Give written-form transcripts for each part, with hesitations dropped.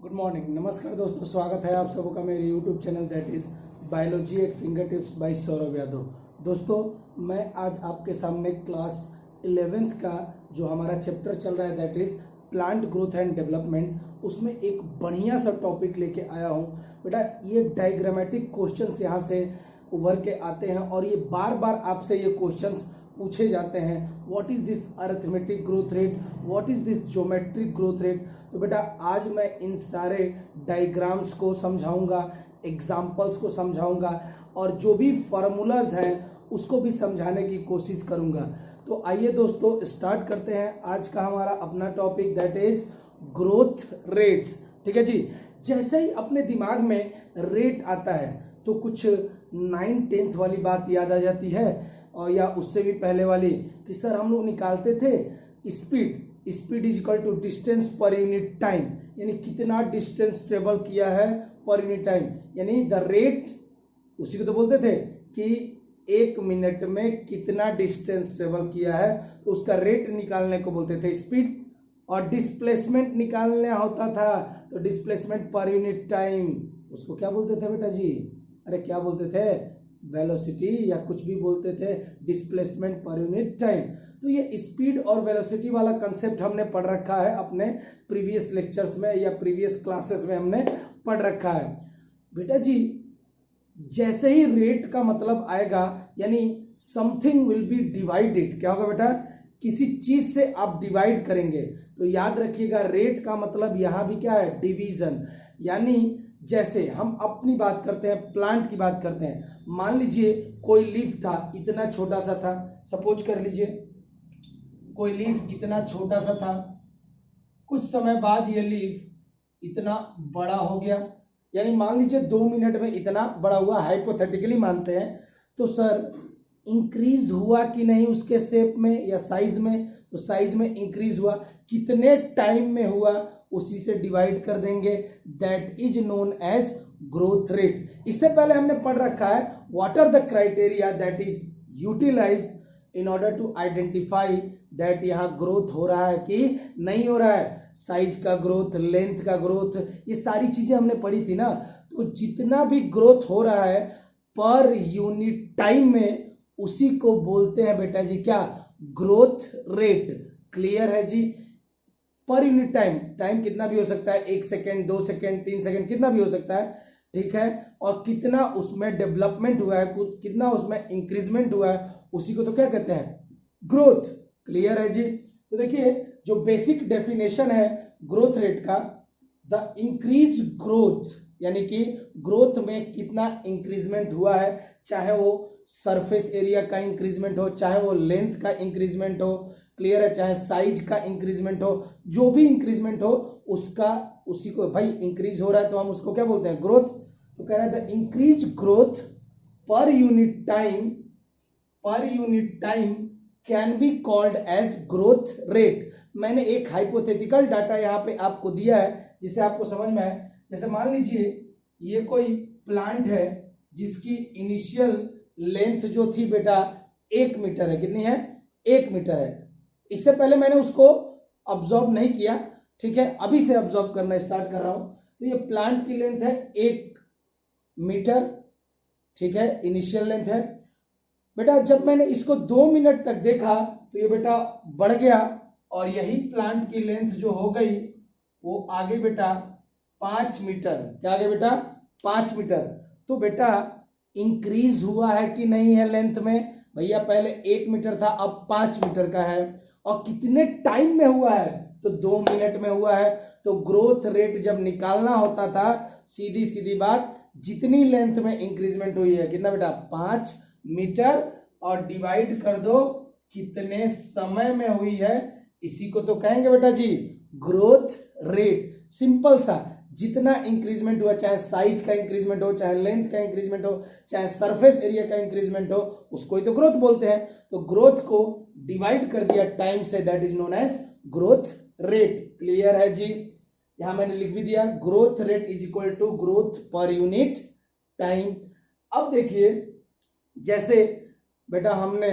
Good morning, नमस्कार दोस्तों, स्वागत है आप सबका मेरे YouTube channel that is biology eight finger tips by Saurabh Yadav. दोस्तों, मैं आज आपके सामने क्लास 11th का जो हमारा चैप्टर चल रहा है that is plant growth and development, उसमें एक बढ़िया सा टॉपिक लेके आया हूँ। बेटा, ये डायग्रामेटिक क्वेश्चंस यहाँ से उभर के आते हैं और ये बार बार आपसे ये क्वेश्चंस पूछे जाते हैं। What is this arithmetic growth rate, what is this geometric growth rate. तो बेटा, आज मैं इन सारे डायग्राम्स को समझाऊंगा, एग्जाम्पल्स को समझाऊंगा और जो भी फार्मूलाज हैं उसको भी समझाने की कोशिश करूंगा। तो आइए दोस्तों, स्टार्ट करते हैं आज का हमारा अपना topic that is growth rates. ठीक है जी। जैसे ही अपने दिमाग में रेट आता है तो कुछ 9-10th वाली बात याद आ जाती है, और या उससे भी पहले वाली कि सर हम लोग निकालते थे speed is equal to distance per unit time, यानी कितना डिस्टेंस ट्रेवल किया है पर यूनिट टाइम, यानी द रेट, उसी को तो बोलते थे कि 1 मिनट में कितना डिस्टेंस ट्रेवल किया है, तो उसका रेट निकालने को बोलते थे स्पीड। और डिस्प्लेसमेंट निकालना होता था तो डिस्प्लेसमेंट पर यूनिट टाइम, उसको क्या बोलते थे बेटा जी? अरे क्या बोलते थे? वेलोसिटी या कुछ भी बोलते थे, डिस्प्लेसमेंट पर यूनिट टाइम। तो ये स्पीड और वेलोसिटी वाला कंसेप्ट हमने पढ़ रखा है अपने प्रीवियस लेक्चर्स में या प्रीवियस क्लासेस में हमने पढ़ रखा है। बेटा जी, जैसे ही रेट का मतलब आएगा यानी समथिंग विल बी डिवाइडेड, क्या होगा बेटा? किसी चीज से आप डिवाइड करेंगे। तो याद रखिएगा, रेट का मतलब यहाँ भी क्या है? डिवीजन। यानी जैसे हम अपनी बात करते हैं, प्लांट की बात करते हैं, मान लीजिए कोई लीफ था, इतना छोटा सा था, सपोज कर लीजिए कोई लीफ इतना छोटा सा था, कुछ समय बाद ये लीफ इतना बड़ा हो गया, यानी मान लीजिए 2 मिनट में इतना बड़ा हुआ, हाइपोथेटिकली मानते हैं। तो सर इंक्रीज हुआ कि नहीं उसके शेप में या साइज में? तो साइज में इंक्रीज हुआ। कितने टाइम में हुआ उसी से डिवाइड कर देंगे, that is known as growth rate. इससे पहले हमने पढ़ रखा है what are the criteria that is utilized in order to identify that यहाँ ग्रोथ हो रहा है कि नहीं हो रहा है। साइज का ग्रोथ, लेंथ का ग्रोथ, ये सारी चीजें हमने पढ़ी थी ना। तो जितना भी ग्रोथ हो रहा है पर यूनिट टाइम में, उसी को बोलते हैं बेटा जी क्या? Growth rate. क्लियर है जी? पर यूनिट टाइम, टाइम कितना भी हो सकता है, 1 सेकेंड, 2 सेकेंड, 3 सेकेंड, कितना भी हो सकता है। ठीक है। और कितना उसमें डेवलपमेंट हुआ है, कितना उसमें इंक्रीजमेंट हुआ है, उसी को तो क्या कहते हैं? ग्रोथ। क्लियर है जी? तो देखिए, जो बेसिक डेफिनेशन है ग्रोथ रेट का, द इंक्रीज ग्रोथ, यानी कि ग्रोथ में कितना इंक्रीजमेंट हुआ है, चाहे वो सरफेस एरिया का इंक्रीजमेंट हो, चाहे वो लेंथ का इंक्रीजमेंट हो, क्लियर है, चाहे साइज का इंक्रीजमेंट हो, जो भी इंक्रीजमेंट हो उसका, उसी को भाई इंक्रीज हो रहा है तो हम उसको क्या बोलते हैं? ग्रोथ। तो कह रहा है the increase growth per unit time can be called as growth rate. मैंने एक हाइपोथेटिकल डाटा यहाँ पे आपको दिया है जिससे आपको समझ में आए। जैसे मान लीजिए ये कोई प्लांट है जिसकी इनिशियल लेंथ जो थी बेटा 1 मीटर है। कितनी है? 1 मीटर है। इससे पहले मैंने उसको ऑब्जर्व नहीं किया, ठीक है, अभी से ऑब्जर्व करना स्टार्ट कर रहा हूं। तो ये प्लांट की लेंथ है 1 मीटर, ठीक है, इनिशियल लेंथ है। बेटा जब मैंने इसको 2 मिनट तक देखा तो ये बेटा बढ़ गया और यही प्लांट की लेंथ जो हो गई वो आगे बेटा 5 मीटर। क्या आगे बेटा? 5 मीटर। तो बेटा इंक्रीज हुआ है कि नहीं है लेंथ में? भैया पहले 1 मीटर था, अब 5 मीटर का है। और कितने टाइम में हुआ है? तो 2 मिनट में हुआ है। तो ग्रोथ रेट जब निकालना होता था, सीधी सीधी बात, जितनी लेंथ में इंक्रीजमेंट हुई है, कितना बेटा? 5 मीटर, और डिवाइड कर दो कितने समय में हुई है, इसी को तो कहेंगे बेटा जी ग्रोथ रेट। सिंपल सा, जितना इंक्रीजमेंट हुआ, चाहे साइज का इंक्रीजमेंट हो, चाहे लेंथ का इंक्रीजमेंट हो, चाहे सरफेस एरिया का इंक्रीजमेंट हो, उसको ही तो ग्रोथ बोलते हैं। तो ग्रोथ को डिवाइड कर दिया टाइम से, that is known as growth rate. Clear है जी? यहां मैंने लिख भी दिया, growth rate is equal to growth per unit time. अब देखिए, जैसे बेटा हमने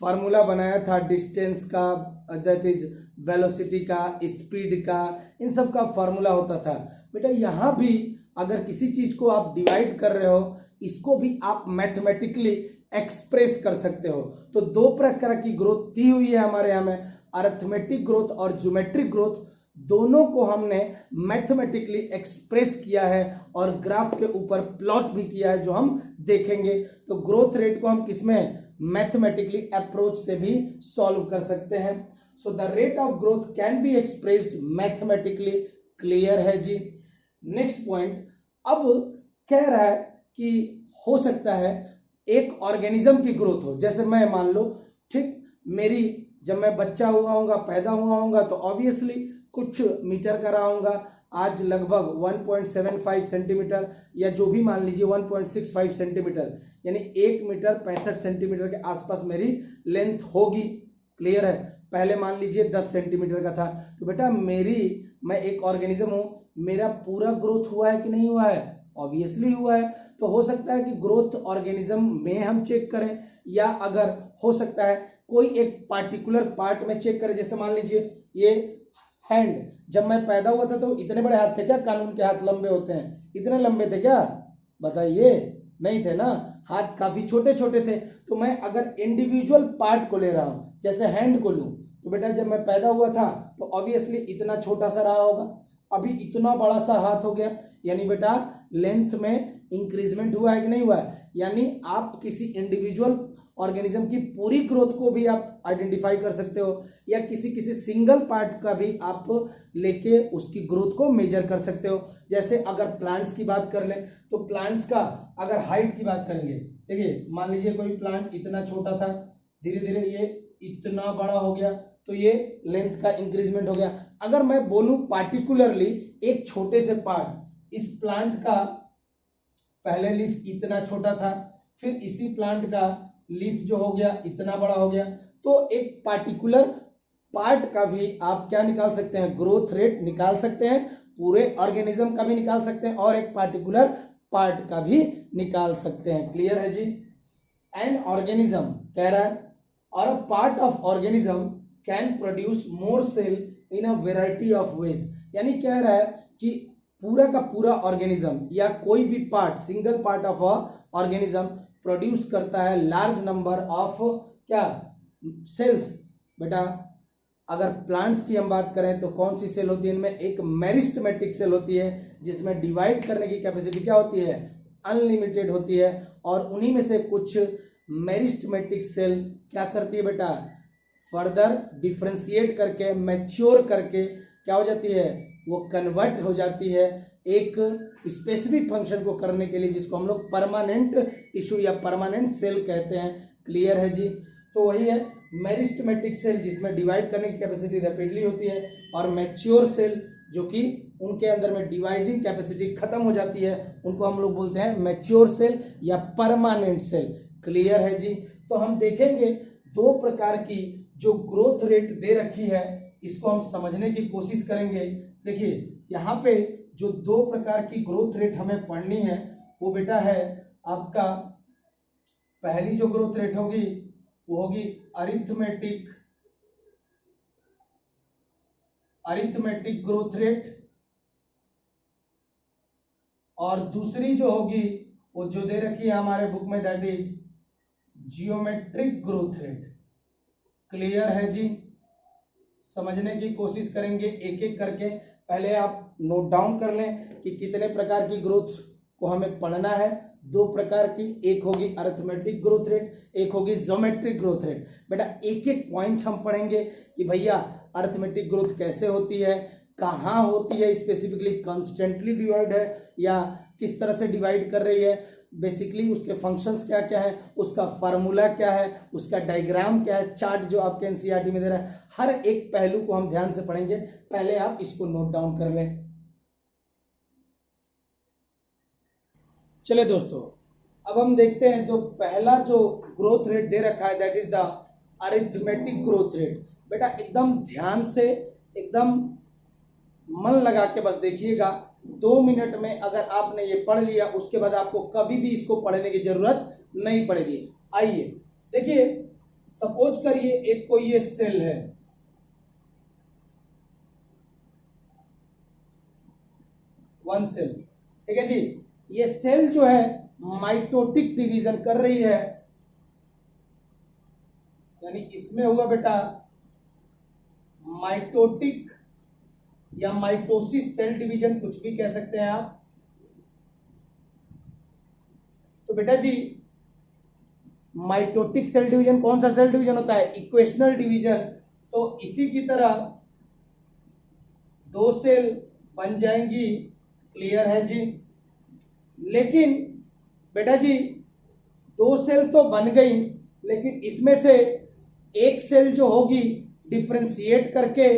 फॉर्मूला बनाया था डिस्टेंस का, दैट इज वेलोसिटी का, स्पीड का, इन सब का फॉर्मूला होता था। बेटा यहाँ भी अगर किसी चीज को आप डिवाइड कर रहे हो, इसको भी आप मैथमेटिकली एक्सप्रेस कर सकते हो। तो दो प्रकार की ग्रोथ दी हुई है हमारे यहाँ में, अरिथमेटिक ग्रोथ और ज्योमेट्रिक ग्रोथ, दोनों को हमने मैथमेटिकली एक्सप्रेस किया है और ग्राफ के ऊपर प्लॉट भी किया है, जो हम देखेंगे। तो ग्रोथ रेट को हम किसमें, मैथमेटिकली अप्रोच से भी सॉल्व कर सकते हैं। So the rate of growth can be expressed mathematically. Clear है जी। नेक्स्ट पॉइंट, अब कह रहा है कि हो सकता है एक ऑर्गेनिज्म की ग्रोथ हो, जैसे मैं मान लो, ठीक, मेरी जब मैं बच्चा हुआ हूँगा, पैदा हुआ हूँगा, तो ऑब्वियसली कुछ मीटर का रहा हूँगा, आज लगभग 1.75 सेंटीमीटर या जो भी मान लीजिए 1.65 सेंटीमीटर, यानी 1 मीटर 65 सेंटीमीटर के आसपास मेरी लेंथ होगी। क्लियर है। पहले मान लीजिए 10 सेंटीमीटर का था। तो बेटा मैं एक ऑर्गेनिज्म हूँ, मेरा पूरा ग्रोथ हुआ है कि नहीं हुआ है? ऑब्वियसली हुआ है। तो हो सकता है कि ग्रोथ ऑर्गेनिज्म में हम चेक करें, या अगर हो सकता है कोई एक पार्टिकुलर पार्ट में चेक करें। जैसे मान लीजिए ये हैंड, जब मैं पैदा हुआ था तो इतने बड़े हाथ थे क्या? कानून के हाथ लंबे होते हैं, इतने लंबे थे क्या? बताइए, नहीं थे ना, हाथ काफी छोटे छोटे थे। तो मैं अगर इंडिविजुअल पार्ट को ले रहा हूं, जैसे हैंड को लूं, तो बेटा जब मैं पैदा हुआ था तो ऑब्वियसली इतना छोटा सा रहा होगा, अभी इतना बड़ा सा हाथ हो गया, यानी बेटा लेंथ में इंक्रीजमेंट हुआ है कि नहीं हुआ है? यानी आप किसी इंडिविजुअल ऑर्गेनिज्म की पूरी ग्रोथ को भी आप आइडेंटिफाई कर सकते हो, या किसी किसी सिंगल पार्ट का भी आप लेके उसकी ग्रोथ को मेजर कर सकते हो। जैसे अगर प्लांट्स की बात कर लें, तो प्लांट्स का अगर हाइट की बात करेंगे, देखिए मान लीजिए कोई प्लांट इतना छोटा था, धीरे धीरे ये इतना बड़ा हो गया, तो ये लेंथ का इंक्रीजमेंट हो गया। अगर मैं बोलूं पार्टिकुलरली एक छोटे से पार्ट, इस प्लांट का पहले लीफ इतना छोटा था, फिर इसी प्लांट का लीफ जो हो गया इतना बड़ा हो गया, तो एक पार्टिकुलर पार्ट का भी आप क्या निकाल सकते हैं? ग्रोथ रेट निकाल सकते हैं। पूरे ऑर्गेनिज्म का भी निकाल सकते हैं और एक पार्टिकुलर पार्ट का भी निकाल सकते हैं। क्लियर है जी। एन ऑर्गेनिज्म कह रहा है, और a part of organism can produce more cell in a variety of ways. यानी कह रहा है कि पूरा का पूरा ऑर्गेनिज्म या कोई भी part, single part of a organism produce करता है लार्ज नंबर ऑफ क्या सेल्स। बेटा अगर प्लांट्स की हम बात करें तो कौन सी सेल होती है इनमें? एक मेरिस्टेमेटिक सेल होती है, जिसमें डिवाइड करने की कैपेसिटी क्या होती है? अनलिमिटेड होती है। और उन्हीं में से कुछ मेरिस्टेमेटिक सेल क्या करती है बेटा? फर्दर डिफ्रेंशिएट करके, मैच्योर करके क्या हो जाती है? वो कन्वर्ट हो जाती है एक स्पेसिफिक फंक्शन को करने के लिए, जिसको हम लोग परमानेंट टिश्यू या परमानेंट सेल कहते हैं। क्लियर है जी। तो वही है मेरिस्टेमेटिक सेल, जिसमें डिवाइड करने की कैपेसिटी रैपिडली होती है, और मैच्योर सेल जो कि उनके अंदर में डिवाइडिंग कैपेसिटी खत्म हो जाती है, उनको हम लोग बोलते हैं मैच्योर सेल या परमानेंट सेल। क्लियर है जी। तो हम देखेंगे दो प्रकार की जो ग्रोथ रेट दे रखी है, इसको हम समझने की कोशिश करेंगे। देखिए यहाँ पे जो दो प्रकार की ग्रोथ रेट हमें पढ़नी है, वो बेटा है आपका, पहली जो ग्रोथ रेट होगी वो होगी अरिथमेटिक ग्रोथ रेट, और दूसरी जो होगी वो जो दे रखी है हमारे बुक में, that is geometric growth rate. Clear है जी। समझने की कोशिश करेंगे एक एक करके। पहले आप नोट डाउन कर लें कि कितने प्रकार की ग्रोथ को हमें पढ़ना है। दो प्रकार की, एक होगी अरिथमेटिक ग्रोथ रेट, एक होगी ज्योमेट्रिक ग्रोथ रेट। बेटा एक एक पॉइंट हम पढ़ेंगे कि भैया अरिथमेटिक ग्रोथ कैसे होती है, कहाँ होती है, स्पेसिफिकली कॉन्स्टेंटली डिवाइड है या किस तरह से डिवाइड कर रही है, बेसिकली उसके फंक्शंस क्या क्या है, उसका फार्मूला क्या है, उसका डायग्राम क्या है, चार्ट जो आपके एनसीईआरटी में दे रहा है, हर एक पहलू को हम ध्यान से पढ़ेंगे। पहले आप इसको नोट डाउन कर लें। चले दोस्तों, अब हम देखते हैं जो पहला जो ग्रोथ रेट दे रखा है, that is the arithmetic growth rate. बेटा एकदम ध्यान से, एकदम मन लगा के बस देखिएगा। 2 मिनट में अगर आपने ये पढ़ लिया, उसके बाद आपको कभी भी इसको पढ़ने की जरूरत नहीं पड़ेगी। आइए देखिए, सपोज करिए एक कोई ये सेल है, वन सेल। ठीक है जी, ये सेल जो है माइटोटिक डिवीजन कर रही है, यानी इसमें होगा बेटा माइटोटिक या माइटोसिस सेल डिवीजन, कुछ भी कह सकते हैं आप। तो बेटा जी माइटोटिक सेल डिवीजन कौन सा सेल डिवीजन होता है? Equational division. तो इसी की तरह दो सेल बन जाएंगी, क्लियर है जी। लेकिन बेटा जी दो सेल तो बन गई, लेकिन इसमें से एक सेल जो होगी डिफ्रेंशिएट करके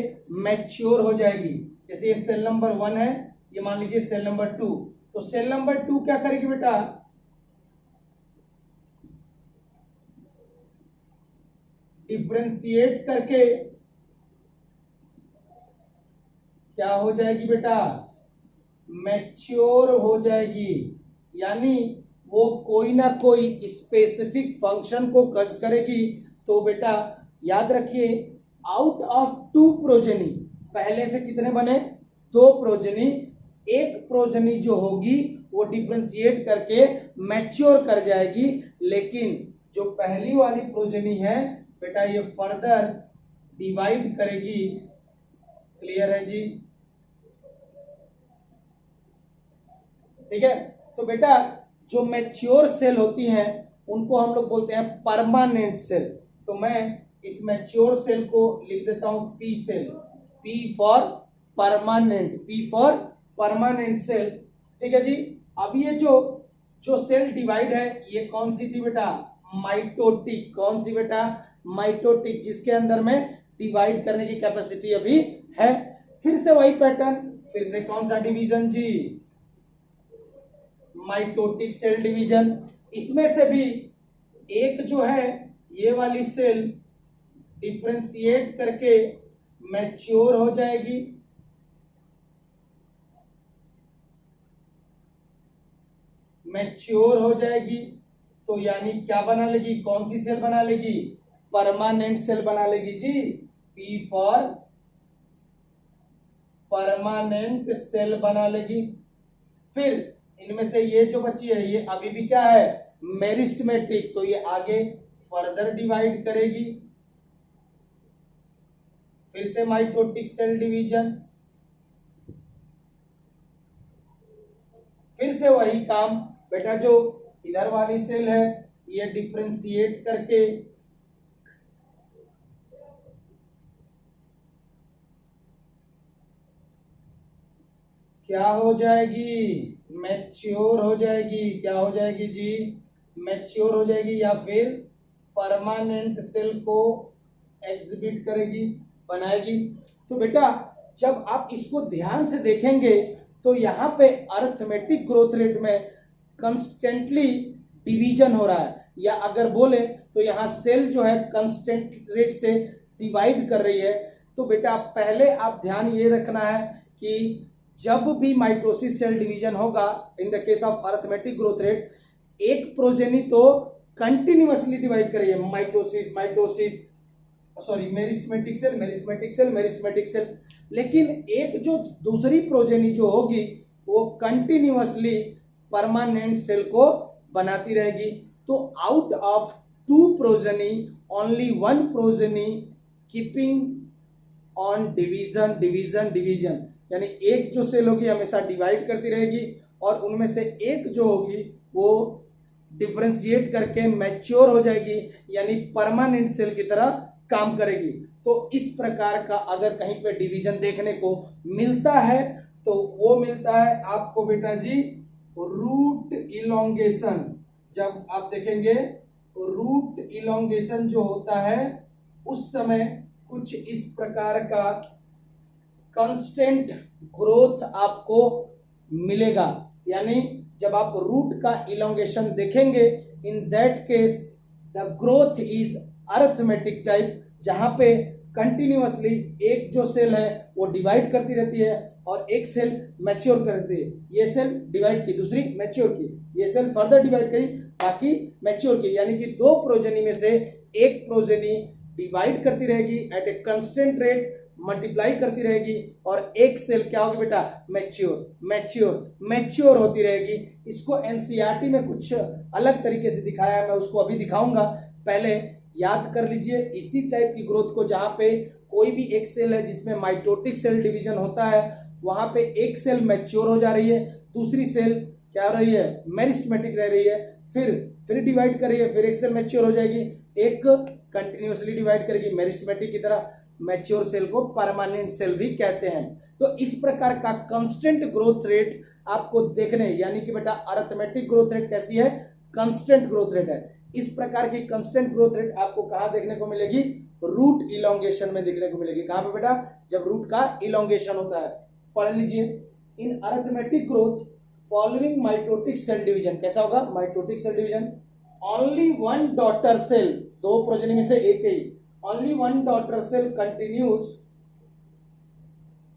मैच्योर हो जाएगी। जैसे ये सेल नंबर 1 है, ये मान लीजिए सेल नंबर 2, तो सेल नंबर 2 क्या करेगी बेटा? डिफ्रेंशिएट करके क्या हो जाएगी बेटा? मैच्योर हो जाएगी। यानी वो कोई ना कोई स्पेसिफिक फंक्शन को कज करेगी। तो बेटा याद रखिए, आउट ऑफ 2 प्रोजेनी, पहले से कितने बने? 2 प्रोजेनी। एक प्रोजेनी जो होगी वो डिफ्रेंशिएट करके मैच्योर कर जाएगी, लेकिन जो पहली वाली प्रोजेनी है बेटा ये फर्दर डिवाइड करेगी। क्लियर है जी? ठीक है, तो बेटा जो मैच्योर सेल होती हैं उनको हम लोग बोलते हैं परमानेंट सेल। तो मैं इस मैच्योर सेल को लिख देता हूं P cell, P for permanent, P for permanent cell. ठीक है जी। अब ये जो सेल डिवाइड है ये कौन सी थी बेटा? माइटोटिक। कौन सी बेटा? माइटोटिक, जिसके अंदर में डिवाइड करने की कैपेसिटी अभी है। फिर से वही पैटर्न, फिर से कौन सा डिवीजन जी? Mitotic cell division. इसमें से भी एक जो है ये वाली सेल डिफ्रेंशिएट करके मैच्योर हो जाएगी, मैच्योर हो जाएगी। तो यानी क्या बना लेगी? कौन सी सेल बना लेगी? परमानेंट सेल बना लेगी जी। पी फॉर परमानेंट सेल बना लेगी। फिर इनमें से ये जो बची है ये अभी भी क्या है? मेरिस्टेमेटिक। तो ये आगे फर्दर डिवाइड करेगी। फिर से माइटोटिक सेल डिवीजन, फिर से वही काम बेटा, जो इधर वाली सेल है ये डिफ्रेंशिएट करके क्या हो जाएगी? मैच्योर हो जाएगी। क्या हो जाएगी जी? मैच्योर हो जाएगी, या फिर परमानेंट सेल को एग्जिबिट करेगी, बनाएगी। तो बेटा जब आप इसको ध्यान से देखेंगे तो यहाँ पे अरिथमेटिक ग्रोथ रेट में कंस्टेंटली डिवीजन हो रहा है, या अगर बोले तो यहाँ सेल जो है कंस्टेंट रेट से डिवाइड कर रही है। तो बेटा पहले आप ध्यान ये रखना है कि जब भी माइटोसिस सेल डिवीजन होगा in the case of arithmetic growth rate, एक प्रोजेनी तो कंटिन्यूअसली डिवाइड करिए, mitosis mitosis sorry meristematic cell meristematic cell meristematic cell, लेकिन एक जो दूसरी प्रोजेनी जो होगी वो कंटिन्यूअसली परमानेंट सेल को बनाती रहेगी। तो out of 2 progeny only 1 progeny keeping on division division division, यानी एक जो सेल होगी हमेशा डिवाइड करती रहेगी और उनमें से एक जो होगी वो डिफ्रेंशिएट करके मैच्योर हो जाएगी, यानी परमानेंट सेल की तरह काम करेगी। तो इस प्रकार का अगर कहीं पे डिवीजन देखने को मिलता है तो वो मिलता है आपको बेटा जी रूट इलोंगेशन। जब आप देखेंगे रूट इलोंगेशन जो होता है उस समय कुछ इस प्रकार का कांस्टेंट ग्रोथ आपको मिलेगा। यानी जब आप रूट का इलोंगेशन देखेंगे in that case the growth is arithmetic type, जहां पे कंटिन्यूअसली एक जो सेल है वो डिवाइड करती रहती है और एक सेल मैच्योर करती है। ये सेल डिवाइड की, दूसरी मैच्योर की, ये सेल फर्दर डिवाइड करी, बाकी मैच्योर की, यानी कि 2 प्रोजेनी में से एक प्रोजेनी डिवाइड करती रहेगी at a constant rate, multiply करती रहेगी और एक सेल क्या होगी बेटा, मैच्योर होती रहेगी। इसको एनसीईआरटी में कुछ अलग तरीके से दिखाया है, मैं उसको अभी दिखाऊंगा। पहले याद कर लीजिए इसी टाइप की ग्रोथ को, जहां पे कोई भी एक सेल है जिसमें माइटोटिक सेल डिवीजन होता है, वहां पे एक सेल मैच्योर हो जा रही है, दूसरी सेल क्या हो रही है, मेरिस्टेमेटिक रह रही है, फिर डिवाइड कर रही है, फिर एक सेल मैच्योर हो जाएगी, एक कंटिन्यूअसली डिवाइड करेगी मेरिस्टेमेटिक की तरह। मैच्योर सेल को परमानेंट सेल भी कहते हैं। तो इस प्रकार का कांस्टेंट ग्रोथ रेट आपको देखने, यानी कि बेटा अरिथमेटिक ग्रोथ रेट कैसी है, कांस्टेंट ग्रोथ रेट है। इस प्रकार की कांस्टेंट ग्रोथ रेट आपको कहां देखने को मिलेगी, रूट इलोंगेशन में देखने को मिलेगी। कहां पे बेटा, जब रूट का इलोंगेशन होता है। पढ़ लीजिए, in arithmetic growth following mitotic cell division, कैसा होगा, mitotic cell division, only one daughter cell, दो प्रोजेनी में से एक ही, only one daughter cell continues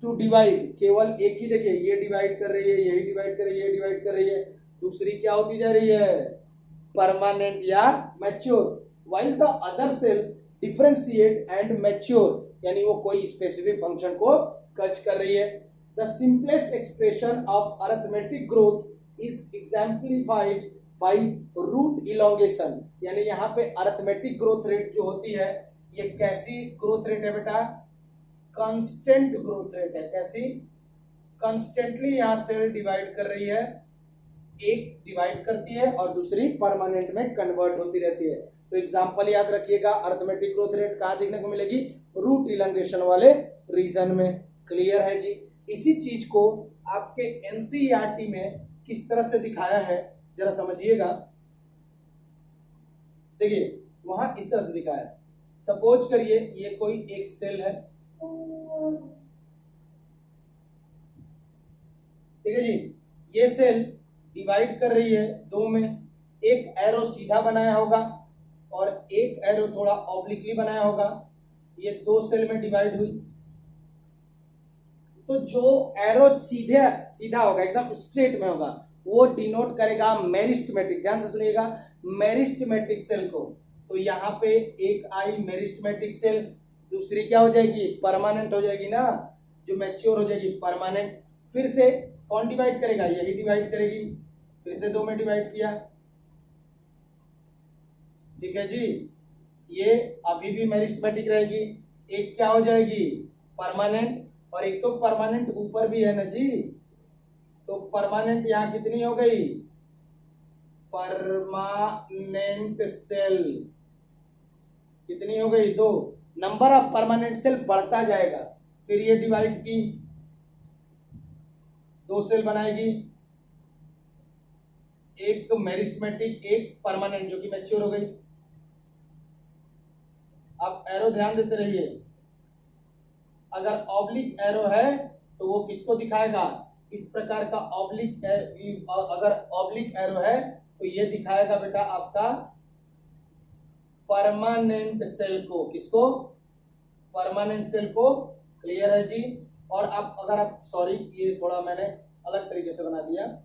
to divide, केवल एक ही, देखिए ये डिवाइड कर रही है, यही डिवाइड कर रही है, ये डिवाइड कर रही है, दूसरी क्या होती जा रही है, परमानेंट या mature, while the other cell differentiate and mature, यानी वो कोई स्पेसिफिक फंक्शन को कच कर रही है। The simplest expression of arithmetic growth is exemplified by root elongation, यानी यहाँ पे अरिथमेटिक ग्रोथ रेट जो होती है, ये कैसी ग्रोथ रेट है बेटा, कांस्टेंट ग्रोथ रेट है। कैसी, कांस्टेंटली यहाँ सेल डिवाइड कर रही है, एक डिवाइड करती है और दूसरी परमानेंट में कन्वर्ट होती रहती है। तो एग्जांपल याद रखिएगा, अरिथमेटिक ग्रोथ रेट कहां देखने को मिलेगी, रूट इलंगेशन वाले रीजन में। क्लियर है जी। इसी चीज को आपके एनसीईआरटी में किस तरह से दिखाया है जरा समझिएगा। देखिए वहां इस तरह से दिखाया है, सपोज करिए ये कोई एक सेल है, ठीक है जी, ये सेल डिवाइड कर रही है दो में, एक एरो सीधा बनाया होगा और एक एरो थोड़ा ऑब्लिकली बनाया होगा, ये दो सेल में डिवाइड हुई। तो जो एरो सीधा होगा, एकदम स्ट्रेट में होगा, वो डिनोट करेगा मेरिस्टेमेटिक, ध्यान से सुनिएगा, मेरिस्टेमेटिक सेल को। तो यहाँ पे एक आई मेरिस्टेमेटिक सेल, दूसरी क्या हो जाएगी, परमानेंट हो जाएगी ना, जो मैच्योर हो जाएगी परमानेंट। फिर से कौन डिवाइड करेगा, यही डिवाइड करेगी, फिर से दो में डिवाइड किया, ठीक है जी, ये अभी भी मेरिस्टेमेटिक रहेगी, एक क्या हो जाएगी, परमानेंट, और एक तो परमानेंट ऊपर भी है ना जी, तो परमानेंट यहां कितनी हो गई, परमानेंट सेल कितनी हो गई, दो, नंबर ऑफ परमानेंट सेल बढ़ता जाएगा। फिर ये डिवाइड की, दो सेल बनाएगी, एक मेरिस्टेमेटिक एक परमानेंट जो कि मैच्योर हो गई। आप एरो ध्यान देते रहिए, अगर ऑब्लिक एरो है तो वो किसको दिखाएगा, इस प्रकार का ऑब्लिक, अगर ऑब्लिक एरो है तो ये दिखाएगा बेटा आपका परमानेंट सेल को, किसको, परमानेंट सेल को। क्लियर है जी। और आप अगर आप, सॉरी ये थोड़ा मैंने अलग तरीके से बना दिया,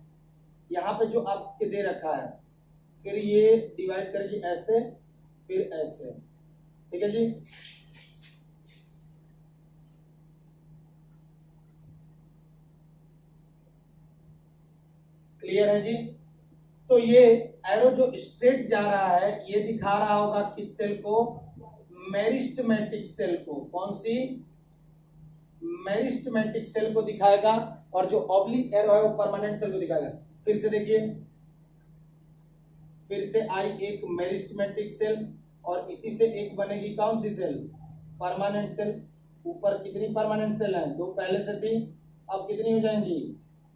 यहाँ पे जो आपके दे रखा है, फिर ये डिवाइड करेगी ऐसे, फिर ऐसे, ठीक है जी। क्लियर है जी। तो ये एरो जो स्ट्रेट जा रहा है, ये दिखा रहा होगा किस सेल को, मेरिस्टेमेटिक सेल को, कौन सी, मेरिस्टेमेटिक सेल को दिखाएगा, और जो ऑब्लिक एरो है वो परमानेंट सेल को दिखाएगा। फिर से देखिए, फिर से आई एक मेरिस्टेमेटिक सेल, और इसी से एक बनेगी कौन सी सेल, परमानेंट सेल। ऊपर कितनी परमानेंट सेल है, दो पहले से थी, अब कितनी हो जाएंगी,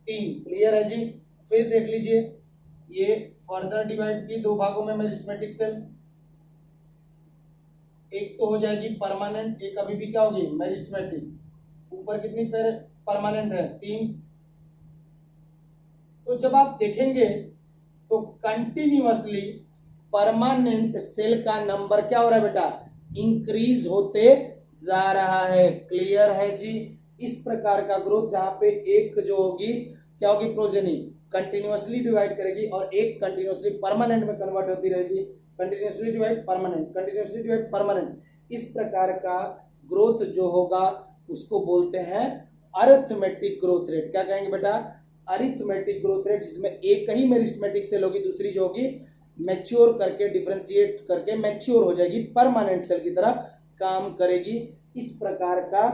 तीन। क्लियर है जी। फिर देख लीजिए, ये फर्दर डिवाइड की दो भागों में मेरिस्टेमेटिक सेल, एक तो हो जाएगी परमानेंट, एक अभी भी क्या होगी, मेरिस्टेमेटिक। ऊपर कितनी परमानेंट है, तीन। तो जब आप देखेंगे तो कंटिन्यूअसली परमानेंट सेल का नंबर क्या हो रहा है बेटा, इंक्रीज होते जा रहा है। क्लियर है जी। इस प्रकार का ग्रोथ, जहां पे एक जो होगी क्या होगी, प्रोजेनी कंटिन्यूअसली डिवाइड करेगी और एक कंटिन्यूअसली परमानेंट में कन्वर्ट होती रहेगी, continuously divide permanent, continuously divide permanent. इस प्रकार का ग्रोथ जो होगा उसको बोलते हैं अरिथमेटिक ग्रोथ रेट। क्या कहेंगे बेटा? अरिथमेटिक ग्रोथ रेट, जिसमें एक ही मेरिस्टेमेटिक सेल होगी, दूसरी जो होगी मैच्योर करके, डिफरेंशिएट करके मैच्योर हो जाएगी, परमानेंट सेल की तरह काम करेगी। इस प्रकार का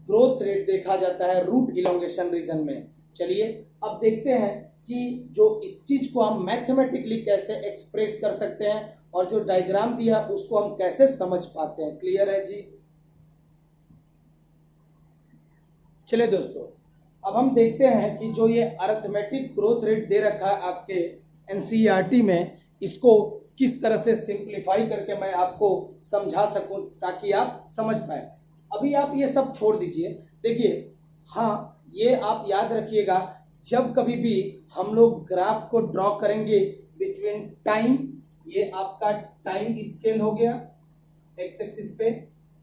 ग्रोथ रेट देखा जाता है रूट इलोंगेशन रीजन में। चलिए अब देखते हैं कि जो इस चीज को हम मैथमेटिकली कैसे एक्सप्रेस कर सकते हैं और जो डायग्राम दिया उसको हम कैसे समझ पाते हैं। क्लियर है जी? चलिए दोस्तों, अब हम देखते हैं कि जो ये अरिथमेटिक ग्रोथ रेट दे रखा है आपके एनसीईआरटी में, इसको किस तरह से सिंप्लीफाई करके मैं आपको समझा सकूं ताकि आप समझ पाए। अभी आप ये सब छोड़ दीजिए। देखिए, हाँ, ये आप याद रखिएगा, जब कभी भी हम लोग ग्राफ को ड्रॉ करेंगे बिटवीन टाइम, ये आपका टाइम स्केल हो गया एक्स एक्सिस पे,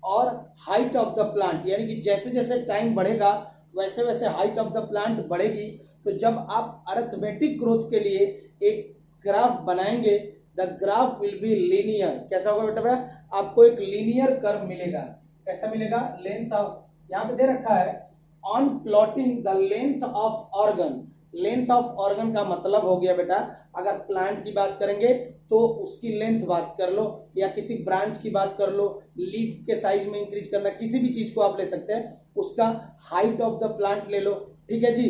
और हाइट ऑफ द प्लांट, यानी कि जैसे जैसे टाइम बढ़ेगा वैसे वैसे हाइट ऑफ द प्लांट बढ़ेगी। तो जब आप अरिथमेटिक ग्रोथ के लिए एक ग्राफ बनाएंगे, the graph will be linear. कैसा होगा बेटा? आपको एक लीनियर कर्व मिलेगा। कैसा मिलेगा? लेंथ ऑफ, यहाँ पे दे रखा है on plotting the length of organ. Length of organ का मतलब हो गया बेटा, अगर प्लांट की बात करेंगे तो उसकी लेंथ बात कर लो, या किसी ब्रांच की बात कर लो, लीफ के साइज में इंक्रीज करना, किसी भी चीज को आप ले सकते हैं, उसका हाइट ऑफ द प्लांट ले लो। ठीक है जी?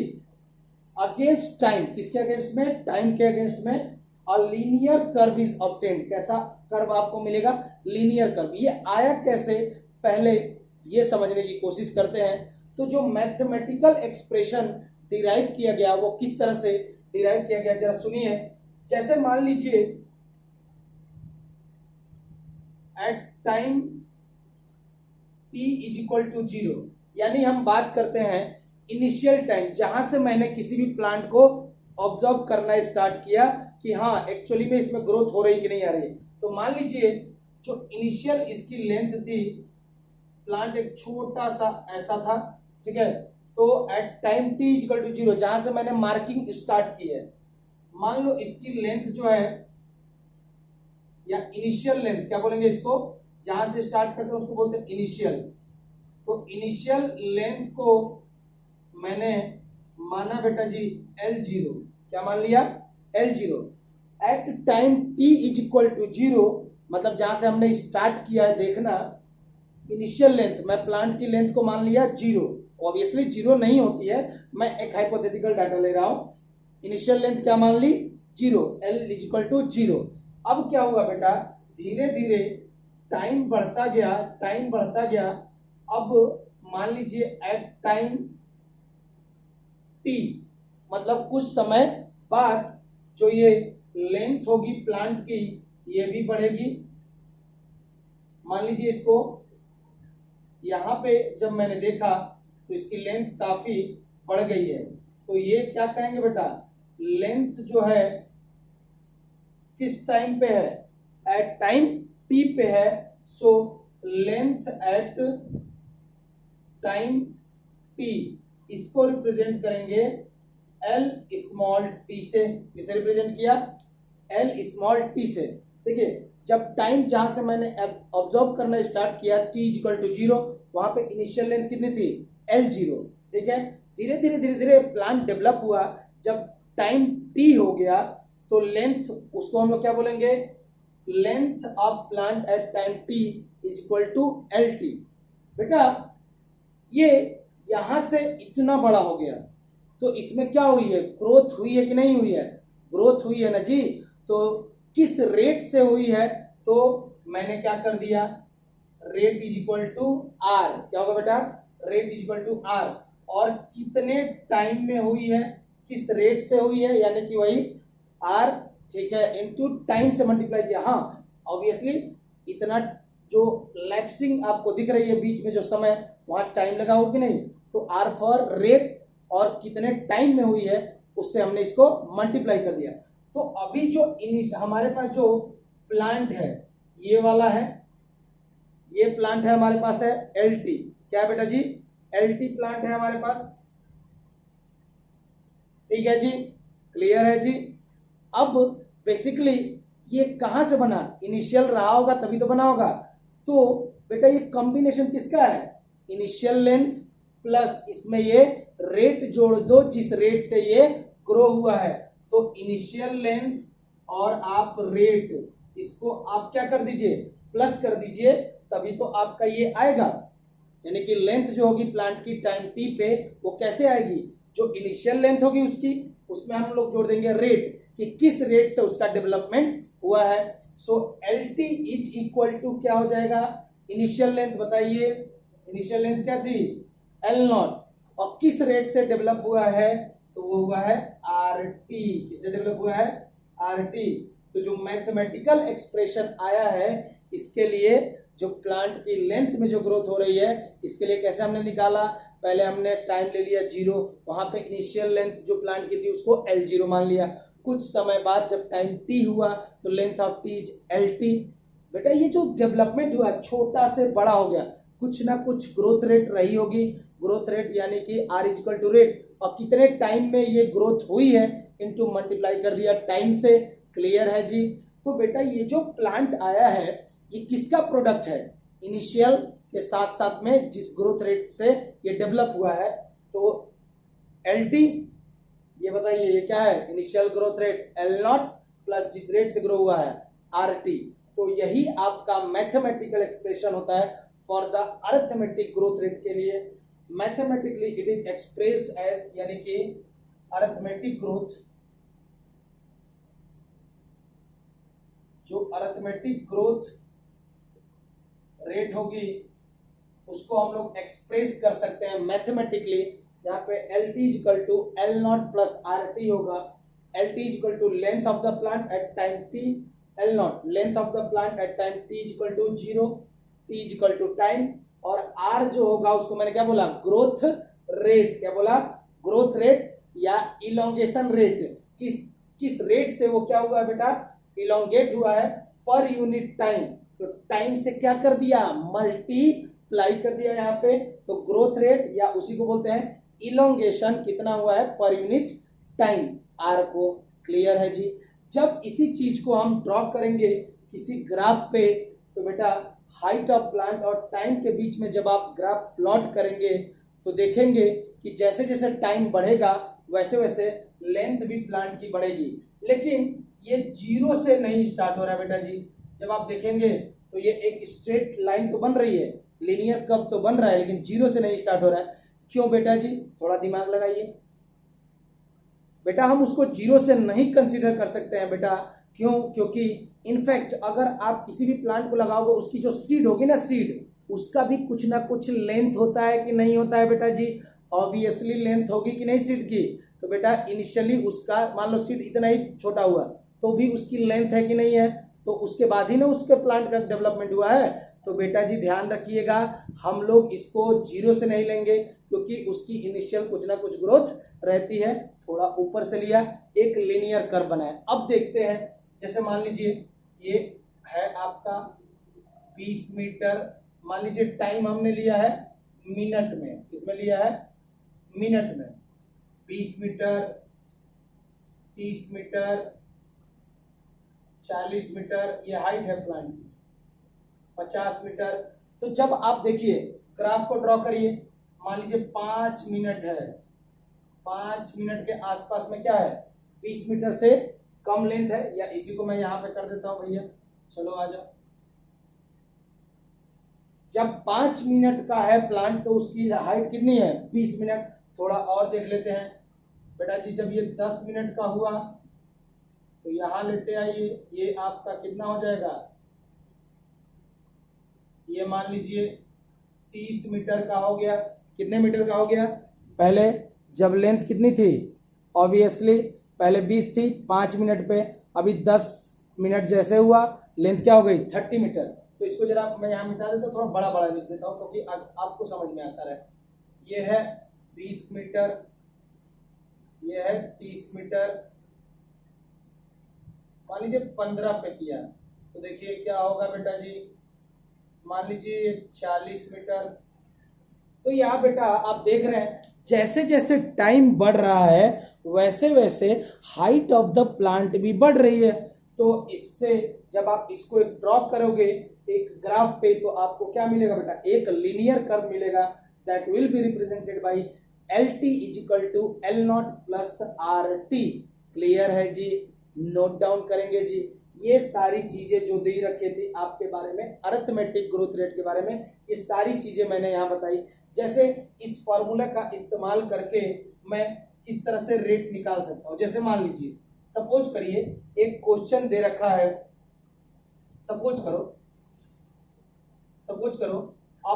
अगेंस्ट टाइम, किसके अगेंस्ट में? टाइम के अगेंस्ट में a linear curve is obtained. कैसा कर्व आपको मिलेगा? Linear curve. ये आया कैसे, पहले ये समझने की कोशिश करते हैं। तो जो मैथमेटिकल एक्सप्रेशन डिराइव किया गया वो किस तरह से डिराइव किया गया, जरा सुनिए। जैसे मान लीजिए at time t is equal to 0, यानी हम बात करते हैं इनिशियल टाइम, जहां से मैंने किसी भी प्लांट को ऑब्जर्व करना स्टार्ट किया कि हाँ एक्चुअली में इसमें ग्रोथ हो रही कि नहीं आ रही है। तो मान लीजिए जो इनिशियल इसकी लेंथ थी, प्लांट एक छोटा सा ऐसा था, ठीक है। तो at time t equal to 0, जहां से मैंने मार्किंग स्टार्ट की है, मान लो इसकी लेंथ जो है, या इनिशियल लेंथ क्या बोलेंगे इसको, जहां से स्टार्ट करते हैं उसको बोलते हैं इनिशियल। तो इनिशियल लेंथ को मैंने माना बेटा जी L0। क्या मान लिया? L0। At time t is equal to 0, मतलब जहां से हमने स्टार्ट किया है, देखना इनिशियल लेंथ, मैं प्लांट की लेंथ को मान लिया 0। ऑब्वियसली 0 नहीं होती है, मैं एक हाइपोथेटिकल डाटा ले रहा हूं। इनिशियल लेंथ क्या मान ली? 0। L is equal to 0। अब क्या हुआ बेटा, धीरे धीरे टाइम बढ़ता गया, टाइम बढ़ता गया। अब मान लीजिए एट टाइम t, मतलब कुछ समय बाद जो ये लेंथ होगी प्लांट की, ये भी बढ़ेगी। मान लीजिए इसको यहां पे जब मैंने देखा तो इसकी लेंथ काफी बढ़ गई है। तो ये क्या कहेंगे बेटा, लेंथ जो है किस टाइम पे है? एट टाइम t पे है। So length at time t, इसको रिप्रेजेंट करेंगे L स्मॉल t से। किसे रिप्रेजेंट किया? L स्मॉल t से। देखिए, जब टाइम जहां से मैंने ऑब्जर्व करना स्टार्ट किया t इक्वल टू 0, वहां पे इनिशियल लेंथ कितनी थी? L0। ठीक है, धीरे धीरे धीरे धीरे प्लांट डेवलप हुआ। जब टाइम t हो गया तो लेंथ, उसको हम लोग क्या बोलेंगे? Length of plant at time t is equal to LT। बेटा ये यहां से इतना बड़ा हो गया, तो इसमें क्या हुई है? ग्रोथ हुई है कि नहीं हुई है? ग्रोथ हुई है ना जी। तो किस रेट से हुई है? तो मैंने क्या कर दिया, rate is equal to R. क्या होगा बेटा? Rate is equal to R. और कितने टाइम में हुई है, किस रेट से हुई है, यानी कि वही आर, ठीक है, इनटू टाइम से मल्टीप्लाई किया। हाँ, ऑब्वियसली इतना जो लैप्सिंग आपको दिख रही है बीच में जो समय, वहां टाइम लगा हो कि नहीं। तो आर फॉर रेट और कितने टाइम में हुई है उससे हमने इसको मल्टीप्लाई कर दिया। तो अभी जो हमारे पास जो प्लांट है ये वाला है, ये प्लांट है हमारे पास है LT। क्या है बेटा जी? LT प्लांट है हमारे पास। ठीक है जी, क्लियर है जी। अब बेसिकली ये कहां से बना? इनिशियल रहा होगा तभी तो बना होगा। तो बेटा ये कॉम्बिनेशन किसका है? इनिशियल लेंथ प्लस इसमें ये रेट जोड़ दो जिस रेट से ये ग्रो हुआ है। तो इनिशियल लेंथ और आप रेट, इसको आप क्या कर दीजिए, प्लस कर दीजिए, तभी तो आपका ये आएगा। यानी कि लेंथ जो होगी प्लांट की टाइम टी पे वो कैसे आएगी, जो इनिशियल लेंथ होगी उसकी, उसमें हम लोग जोड़ देंगे रेट कि किस रेट से उसका डेवलपमेंट हुआ है। So L T is equal to क्या हो जाएगा, इनिशियल लेंथ बताइए, इनिशियल लेंथ क्या थी एल नॉट, और किस रेट से डेवलप हुआ है तो वो हुआ है आर टी। किससे डेवलप हुआ है, आर टी। तो जो मैथमेटिकल एक्सप्रेशन आया है इसके लिए, जो प्लांट की लेंथ में जो ग्रोथ हो रही है इसके लिए कैसे हमने निकाला, पहले हमने टाइम ले लिया 0, वहां पे इनिशियल लेंथ जो प्लांट की थी उसको L0 मान लिया। कुछ समय बाद जब टाइम t हुआ तो length of t is LT। बेटा ये जो डेवलपमेंट हुआ छोटा से बड़ा हो गया, कुछ ना कुछ ग्रोथ रेट रही होगी, ग्रोथ रेट यानी कि R इक्वल टू रेट, और कितने टाइम में ये ग्रोथ हुई है इनटू मल्टीप्लाई कर दिया टाइम से। क्लियर है जी। तो बेटा ये जो प्लांट आया है ये किसका प्रोडक्ट है, इनिशियल के साथ साथ में जिस ग्रोथ रेट से ये डेवलप हुआ है। तो LT ये बताइए ये क्या है, initial growth rate L0 plus जिस रेट से ग्रो हुआ है RT। तो यही आपका मैथमेटिकल एक्सप्रेशन होता है for the arithmetic growth rate के लिए। Mathematically it is expressed as, यानी कि अरिथमेटिक ग्रोथ, जो अरिथमेटिक ग्रोथ रेट होगी उसको हम लोग एक्सप्रेस कर सकते हैं मैथमेटिकली। यहाँ पे LT equal to L0 plus RT होगा। LT equal to length of the plant at time t, L0 length of the plant at time t equal to 0, t equal to time, और R जो होगा उसको मैंने क्या बोला, growth rate. क्या बोला, ग्रोथ रेट या इलोंगेशन रेट, किस रेट से वो क्या हुआ है बेटा, इलोंगेट हुआ है पर यूनिट टाइम। तो टाइम से क्या कर दिया, मल्टीप्लाई कर दिया यहाँ पे, तो ग्रोथ रेट या उसी को बोलते हैं इलोंगेशन कितना हुआ है पर यूनिट टाइम, आर को। क्लियर है जी। जब इसी चीज को हम ड्रॉ करेंगे किसी ग्राफ पे, तो बेटा हाइट ऑफ प्लांट और टाइम के बीच में जब आप ग्राफ प्लॉट करेंगे तो देखेंगे कि जैसे जैसे टाइम बढ़ेगा वैसे वैसे लेंथ भी प्लांट की बढ़ेगी। लेकिन ये 0 से नहीं स्टार्ट हो रहा है बेटा जी। जब आप देखेंगे तो ये एक स्ट्रेट लाइन तो बन रही है, लीनियर कर्व तो बन रहा है, लेकिन 0 से नहीं स्टार्ट हो रहा है। क्यों बेटा जी, थोड़ा दिमाग लगाइए। बेटा हम उसको 0 से नहीं कंसीडर कर सकते हैं बेटा। क्यों, क्योंकि इनफैक्ट अगर आप किसी भी प्लांट को लगाओगे उसकी जो सीड होगी ना, सीड उसका भी कुछ ना कुछ लेंथ होता है कि नहीं होता है बेटा जी। ऑब्वियसली लेंथ होगी कि नहीं सीड की। तो बेटा इनिशियली उसका मान लो सीड इतना ही छोटा हुआ तो भी उसकी लेंथ है कि नहीं है, तो उसके बाद ही ना उसके प्लांट का डेवलपमेंट हुआ है। तो बेटा जी ध्यान रखिएगा, हम लोग इसको 0 से नहीं लेंगे क्योंकि उसकी इनिशियल कुछ ना कुछ ग्रोथ रहती है। थोड़ा ऊपर से लिया, एक लिनियर कर्व बनाया। अब देखते हैं, जैसे मान लीजिए ये है आपका 20 मीटर, मान लीजिए टाइम हमने लिया है मिनट में, इसमें लिया है मिनट में, 20 मीटर, 30 मीटर, 40 मीटर, ये हाइट है प्लांट की, 50 मीटर। तो जब आप देखिए ग्राफ को ड्रॉ करिए, मान लीजिए 5 मिनट है, 5 मिनट के आसपास में क्या है, 20 मीटर से कम लेंथ है, या इसी को मैं यहां पे कर देता हूं भैया, चलो आ जाओ। जब 5 मिनट का है प्लांट तो उसकी हाइट कितनी है, 20 मिनट। थोड़ा और देख लेते हैं बेटा जी, जब ये 10 मिनट का हुआ तो यहां लेते आइए, ये आपका कितना हो जाएगा, ये मान लीजिए 30 मीटर का हो गया। कितने मीटर का हो गया, पहले जब लेंथ कितनी थी, ऑब्वियसली पहले 20 थी 5 मिनट पे, अभी 10 मिनट जैसे हुआ लेंथ क्या हो गई 30 मीटर। तो इसको जरा मैं यहाँ मिटा देता हूँ, थोड़ा बड़ा बड़ा लिख देता हूँ क्योंकि आपको समझ में आता रहे। ये है 20 मीटर, ये है 30 मीटर, मान लीजिए 15 पे किया तो देखिए क्या होगा बेटा जी, मान लीजिए 40 मीटर। तो यहाँ बेटा आप देख रहे हैं जैसे जैसे टाइम बढ़ रहा है वैसे वैसे हाइट ऑफ द प्लांट भी बढ़ रही है। तो इससे जब आप इसको ड्रॉ करोगे एक ग्राफ पे, तो आपको क्या मिलेगा बेटा, एक लीनियर कर्व मिलेगा that will be represented by LT is equal to L0 plus RT। Clear है जी, नोट डाउन करेंगे जी। ये सारी चीजें जो दे रखे थी आपके बारे में अरिथमेटिक ग्रोथ रेट के बारे में, ये सारी चीजें मैंने यहाँ बताई। जैसे इस फॉर्मूला का इस्तेमाल करके मैं किस तरह से रेट निकाल सकता हूँ। जैसे मान लीजिए, सपोज करिए एक क्वेश्चन दे रखा है, सपोज करो अ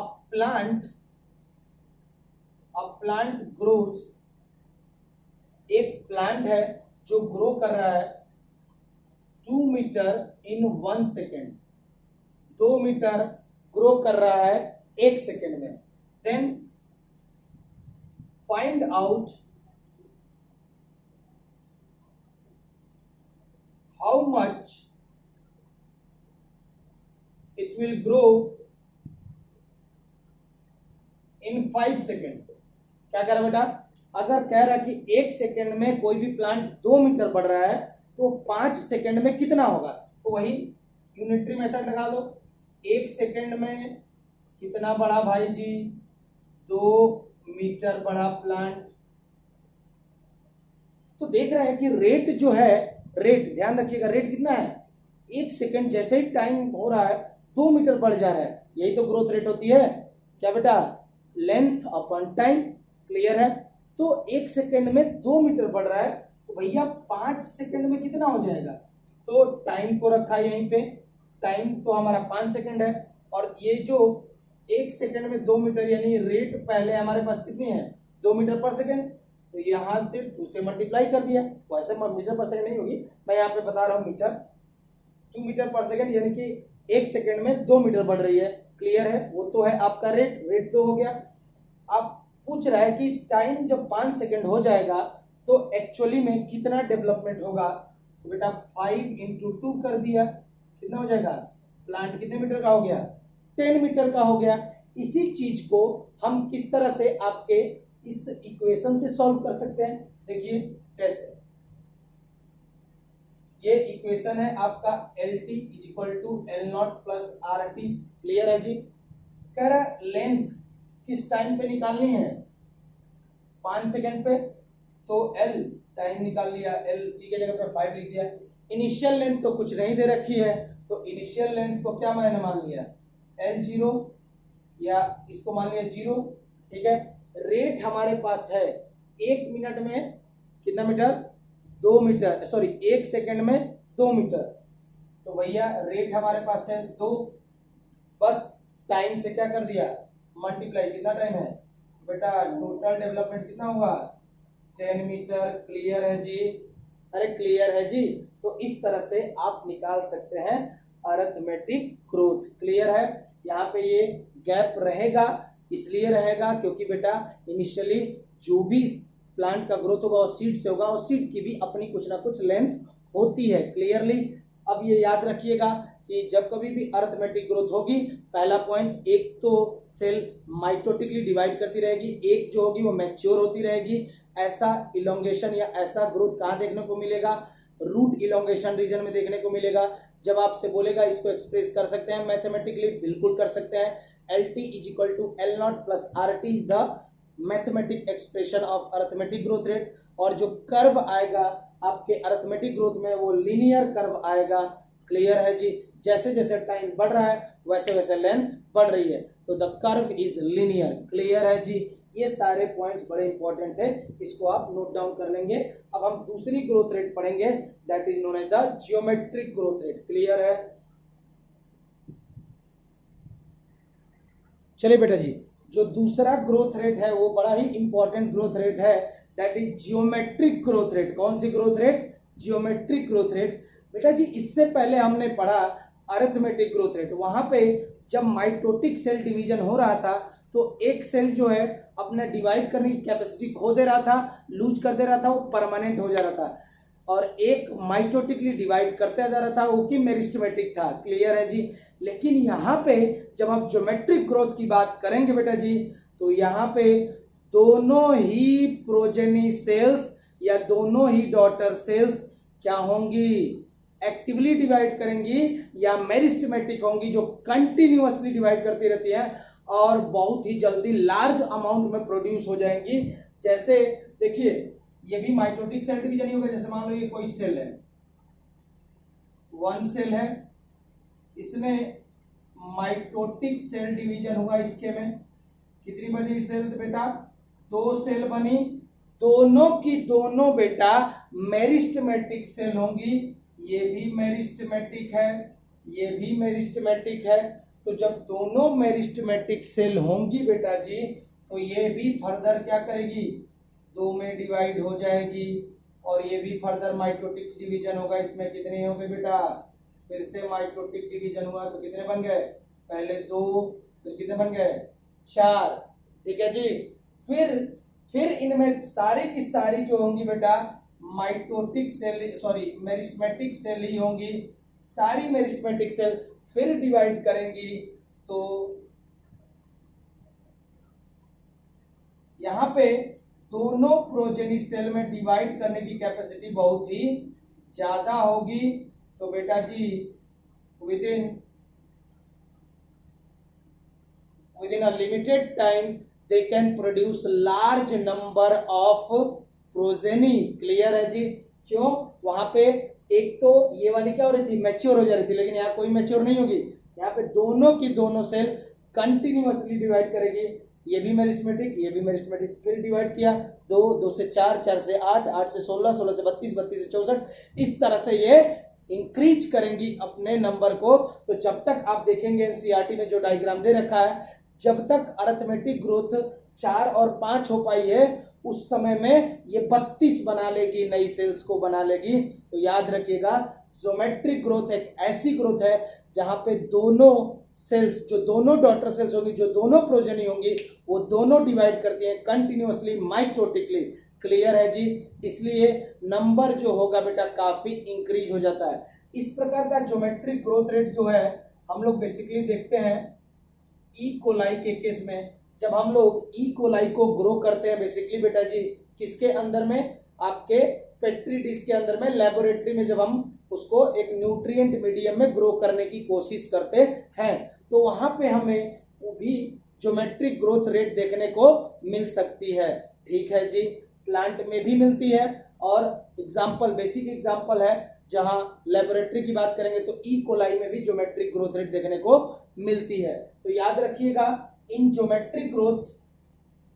प्लांट ग्रोज, एक प्लांट है जो ग्रो कर रहा है 2 meter in 1 second, 2 meter grow कर रहा है 1 सेकेंड में। Then find out how much it will grow in 5 second. क्या कह रहा बेटा, अगर कह रहा कि 1 सेकेंड में कोई भी प्लांट 2 मीटर बढ़ रहा है तो 5 सेकेंड में कितना होगा, तो वही यूनिटरी मेथड लगा दो। 1 सेकेंड में कितना बढ़ा भाई जी, 2 मीटर बढ़ा प्लांट। तो देख रहे हैं कि रेट जो है, रेट ध्यान रखिएगा, रेट कितना है, 1 सेकेंड जैसे ही टाइम हो रहा है 2 मीटर बढ़ जा रहा है। यही तो ग्रोथ रेट होती है। क्या बेटा, लेंथ अपॉन टाइम। क्लियर है। तो 1 सेकेंड में 2 मीटर बढ़ रहा है, तो भैया 5 सेकेंड में कितना हो जाएगा, तो टाइम को रखा यहीं पे, टाइम तो हमारा 5 सेकेंड है, और ये जो 1 सेकेंड में 2 मीटर यानी रेट पहले हमारे पास कितनी है, 2 मीटर पर सेकेंड, तो यहां से 2 से मल्टीप्लाई कर दिया। वैसे मीटर पर सेकेंड नहीं होगी, मैं यहाँ पे बता रहा हूँ मीटर, 2 मीटर पर सेकेंड यानी कि 1 सेकेंड में 2 मीटर बढ़ रही है। क्लियर है, वो तो है आपका रेट, रेट तो हो गया। आप पूछ रहा है कि टाइम जब 5 सेकेंड हो जाएगा तो एक्चुअली में कितना डेवलपमेंट होगा, तो बेटा 5 इंटू 2 कर दिया, कितना हो जाएगा, प्लांट कितने मीटर का हो गया, 10 मीटर का हो गया। इसी चीज को हम किस तरह से आपके इस इक्वेशन से सॉल्व कर सकते हैं, देखिए कैसे। ये इक्वेशन है आपका LT is equal to L0 plus RT। Clear है जी। कह रहा है लेंथ किस टाइम पे निकालनी है, 5 सेकेंड पे, तो L टाइम निकाल लिया, L T के जगह पे 5 लिख दिया। इनिशियल लेंथ तो कुछ नहीं दे रखी है, तो इनिशियल लेंथ को क्या मैंने मान लिया, L0, या इसको मान लिया 0। ठीक है, रेट हमारे पास है 1 मिनट में कितना मीटर, 2 मीटर, सॉरी 1 सेकेंड में 2 मीटर, तो भैया रेट हमारे पास है 2, बस टाइम से क्या कर दिया, मल्टीप्लाई। कितना टाइम है बेटा, टोटल डेवलपमेंट कितना हुआ, 10 मीटर। क्लियर है जी, अरे क्लियर है जी। तो इस तरह से आप निकाल सकते हैं अरिथमेटिक ग्रोथ। क्लियर है। यहाँ पे ये गैप रहेगा, इसलिए रहेगा क्योंकि बेटा इनिशियली जो भी प्लांट का ग्रोथ होगा वो सीड से होगा, और सीड की भी अपनी कुछ ना कुछ लेंथ होती है। क्लियरली। अब ये याद रखिएगा कि जब कभी भी अरिथमेटिक ग्रोथ होगी, पहला पॉइंट, एक तो सेल माइटोटिकली डिवाइड करती रहेगी, एक जो होगी वो मैच्योर होती रहेगी। ऐसा इलोंगेशन या ऐसा ग्रोथ कहाँ देखने को मिलेगा, रूट इलोंगेशन रीजन में देखने को मिलेगा। जब आपसे बोलेगा इसको एक्सप्रेस कर सकते हैं मैथमेटिकली, बिल्कुल कर सकते हैं। LT is equal to L0 plus RT is the mathematic expression of arithmetic growth rate. और जो कर्व आएगा आपके अरिथमेटिक ग्रोथ में वो लीनियर कर्व आएगा। क्लियर है जी। जैसे जैसे टाइम बढ़ रहा है वैसे वैसे लेंथ बढ़ रही है, तो the curve is linear. Clear है जी। ये सारे पॉइंट्स बड़े इंपॉर्टेंट थे, इसको आप नोट डाउन कर लेंगे। अब हम दूसरी ग्रोथ रेट पढ़ेंगे, that is known as the geometric growth rate. Clear है। चलिए बेटा जी, जो दूसरा ग्रोथ रेट है वो बड़ा ही इंपॉर्टेंट ग्रोथ रेट है, that is geometric growth rate. कौन सी growth rate, geometric growth rate. बेटा जी इससे पहले हमने पढ़ा अरिथमेटिक ग्रोथ रेट, वहां पे जब माइटोटिक सेल डिवीजन हो रहा था तो एक सेल जो है अपना डिवाइड करने की कैपेसिटी खो दे रहा था, लूज कर दे रहा था, वो परमानेंट हो जा रहा था, और एक माइटोटिकली डिवाइड करते जा रहा था, वो कि मेरिस्टेमेटिक था। क्लियर है जी। लेकिन यहाँ पे जब आप ज्योमेट्रिक ग्रोथ की बात करेंगे बेटा जी, तो यहाँ पे दोनों ही प्रोजेनी सेल्स या दोनों ही डॉटर सेल्स क्या होंगी, एक्टिवली डिवाइड करेंगी या मेरिस्टेमेटिक होंगी जो कंटिन्यूअसली डिवाइड करती रहती हैं और बहुत ही जल्दी लार्ज अमाउंट में प्रोड्यूस हो जाएंगी। जैसे देखिए ये भी माइटोटिक सेल डिवीजन ही होगा। जैसे मान लो ये कोई सेल है, वन सेल है, इसमें माइटोटिक सेल डिवीजन हुआ। इसके में कितनी बनी सेल बेटा? 2 सेल बनी। दोनों की दोनों बेटा मेरिस्टेमेटिक सेल होंगी। ये भी मेरिस्टेमेटिक है, ये भी मेरिस्टेमेटिक है। तो जब दोनों मेरिस्टेमेटिक सेल होंगी बेटा जी, तो ये भी फर्दर क्या करेगी? 2 में डिवाइड हो जाएगी। और ये भी फर्दर माइटोटिक डिवीजन होगा। इसमें कितने हो गए बेटा? फिर से माइटोटिक डिवीजन हुआ तो कितने बन गए? पहले 2, फिर कितने बन गए? 4। ठीक है जी। फिर इनमें सारी की सारी जो होंगी बेटा mitotic cell, sorry meristematic cell ही होंगी। सारी मेरिस्टेमेटिक सेल फिर डिवाइड करेंगी। तो यहां पे दोनों प्रोजेनी सेल में डिवाइड करने की कैपेसिटी बहुत ही ज्यादा होगी। तो बेटा जी within a limited time they can produce large number of progeny। Clear है जी? क्यों? वहां पे एक तो ये वाली क्या हो रही थी? मैच्योर हो जा रही थी, लेकिन यहाँ कोई मैच्योर नहीं होगी। यहाँ पे दोनों की दोनों सेल कंटिन्यूअसली डिवाइड करेगी। ये भी मेरिस्टेमेटिक, ये भी मेरिस्टेमेटिक। फिर डिवाइड किया 2, 2 से 4, 4 से 8, 8 से 16, 16 से 32, 32 से 64। इस तरह से ये इंक्रीज करेंगी अपने नंबर को। तो जब तक आप देखेंगे एनसीईआरटी में जो डायग्राम दे रखा है, जब तक अरिथमेटिक ग्रोथ 4 और 5 हो पाई है, उस समय में ये 32 बना लेगी, नई सेल्स को बना लेगी। तो याद रखिएगा ज्योमेट्रिक ग्रोथ एक ऐसी ग्रोथ है जहां पे दोनों सेल्स, जो दोनों डॉटर सेल्स होंगी, जो दोनों प्रोजेनी होंगी, वो दोनों डिवाइड करती हैं कंटिन्यूअसली माइटोटिकली। क्लियर है जी? इसलिए नंबर जो होगा बेटा काफी इंक्रीज हो जाता है। इस प्रकार का ज्योमेट्रिक ग्रोथ रेट जो है हम लोग बेसिकली देखते हैं ई कोलाई के केस में। जब हम लोग ई कोलाई को ग्रो करते हैं बेसिकली बेटा जी किसके अंदर में? आपके पेट्री डिश के अंदर में, लेबोरेटरी में, जब हम उसको एक न्यूट्रिएंट मीडियम में ग्रो करने की कोशिश करते हैं, तो वहां पे हमें वो भी ज्योमेट्रिक ग्रोथ रेट देखने को मिल सकती है। ठीक है जी? प्लांट में भी मिलती है और एग्जाम्पल, बेसिक एग्जाम्पल है जहां लेबोरेटरी की बात करेंगे तो ई कोलाई में भी ज्योमेट्रिक ग्रोथ रेट देखने को मिलती है। तो याद रखिएगा in geometric growth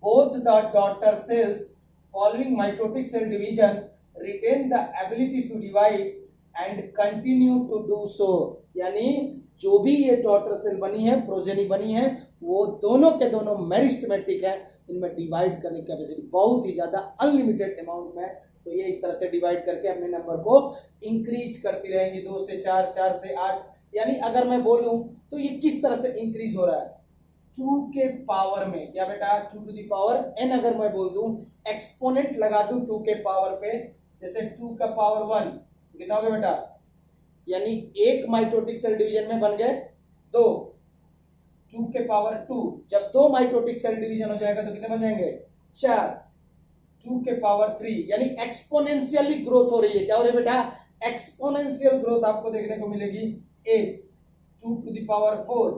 both the daughter cells following mitotic cell division retain the ability to divide and continue to do so। यानी जो भी ये डॉटर सेल बनी है, प्रोजेनी बनी है, वो दोनों के दोनों मेरिस्टेमेटिक है। इनमें डिवाइड करने की कैपेसिटी बहुत ही ज्यादा अनलिमिटेड अमाउंट में। तो ये इस तरह से डिवाइड करके अपने नंबर को इंक्रीज करती रहेंगी। 2 से 4, 4 से 8। यानी अगर मैं बोलूं तो ये किस तरह से इंक्रीज हो रहा है? 2 के पावर में, क्या बेटा? 2 टू द पावर n। अगर मैं बोल दूं एक्सपोनेंट लगा दूं 2 के पावर पे, जैसे 2 का पावर 1 कितना हो गया बेटा? यानी एक माइटोटिक सेल डिवीजन में बन गए 2। 2 के पावर 2, जब 2 माइटोटिक सेल डिवीजन हो जाएगा तो कितने बन जाएंगे? 4। 2 के पावर 3, यानी एक्सपोनेंशियली ग्रोथ हो रही है। क्या हो रही है बेटा? एक्सपोनेंशियल ग्रोथ आपको देखने को मिलेगी। 2 टू द पावर 4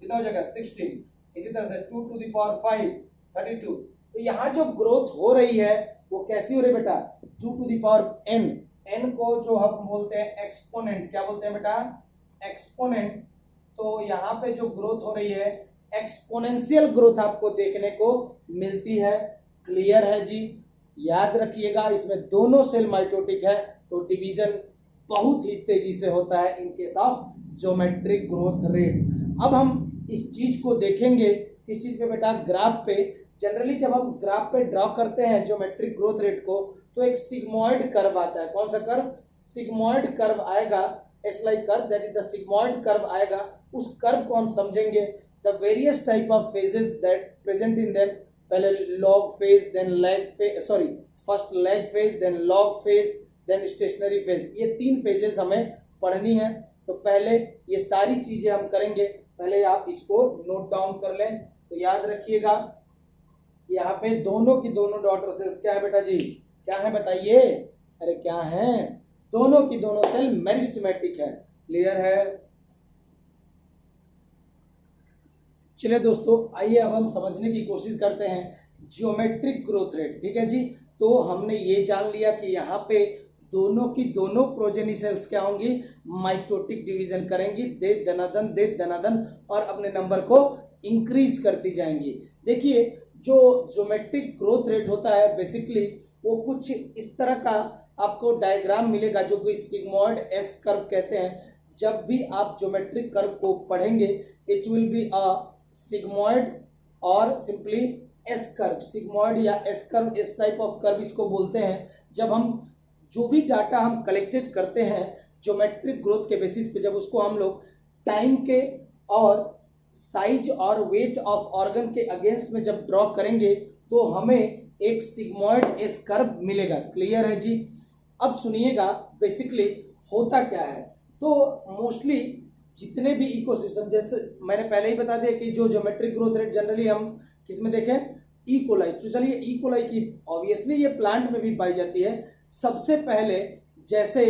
कितना हो जाएगा? 16। इसी तरह से 2 टू द पावर 5 32। तो यहाँ जो ग्रोथ हो रही है वो कैसी हो रही है बेटा? 2 to the power n। n को जो हम बोलते हैं एक्सपोनेंट, क्या बोलते हैं बेटा? एक्सपोनेंट। तो यहाँ पे जो ग्रोथ हो रही है एक्सपोनेंशियल ग्रोथ आपको देखने को मिलती है। क्लियर है जी? याद रखिएगा इसमें दोनों सेल माइटोटिक है तो डिवीजन बहुत ही तेजी से होता है in case of geometric growth rate. अब हम इस चीज को देखेंगे किस चीज पे बेटा? ग्राफ पे। जनरली जब हम ग्राफ पे ड्रॉ करते हैं ज्योमेट्रिक ग्रोथ रेट को तो एक सिग्मोइड कर्व आता है। कौन सा कर्व? सिग्मोइड कर्व आएगा, S like curve, that is the sigmoid curve आएगा। उस कर्व को हम समझेंगे the various type of phases that present in them. पहले log phase, then lag phase, sorry first lag phase, then log phase, then stationary phase. ये 3 phases हमें पढ़नी है। तो पहले ये सारी चीजें हम करेंगे। पहले आप इसको नोट डाउन कर लें। तो याद रखिएगा यहाँ पे दोनों की दोनों डॉटर सेल्स क्या है बेटा जी? क्या है बताइए? अरे क्या है, दोनों की दोनों सेल मेरिस्टेमेटिक है। क्लियर है? चलिए दोस्तों, आइए अब हम समझने की कोशिश करते हैं ज्योमेट्रिक ग्रोथ रेट। ठीक है जी, तो हमने ये जान लिया कि यहाँ पे दोनों की दोनों प्रोजेनी सेल्स क्या होंगी, माइटोटिक डिवीजन करेंगी, दे दनादन और अपने नंबर को इंक्रीज करती जाएंगी। देखिए, जो ज्योमेट्रिक ग्रोथ रेट होता है बेसिकली वो कुछ इस तरह का आपको डायग्राम मिलेगा जो कि सिग्मॉइड एस कर्व कहते हैं। जब भी आप ज्योमेट्रिक कर्व को पढ़ेंगे it will be a sigmoid और सिंपली एस कर्व। सिग्मॉइड या एस कर्व, इस टाइप ऑफ कर्व इसको बोलते हैं। जब हम जो भी डाटा हम कलेक्टेड करते हैं ज्योमेट्रिक ग्रोथ के बेसिस पे, जब उसको हम लोग टाइम के और साइज और वेट ऑफ ऑर्गन के अगेंस्ट में जब ड्रॉ करेंगे तो हमें एक सिग्मॉइड एस कर्व मिलेगा। क्लियर है जी? अब सुनिएगा बेसिकली होता क्या है। तो मोस्टली जितने भी इकोसिस्टम, जैसे मैंने पहले ही बता दिया कि जो ज्योमेट्रिक ग्रोथ रेट जनरली हम किस में देखें, ई कोलाई। तो चलिए ई कोलाई की ऑब्वियसली ये प्लांट में भी पाई जाती है। सबसे पहले जैसे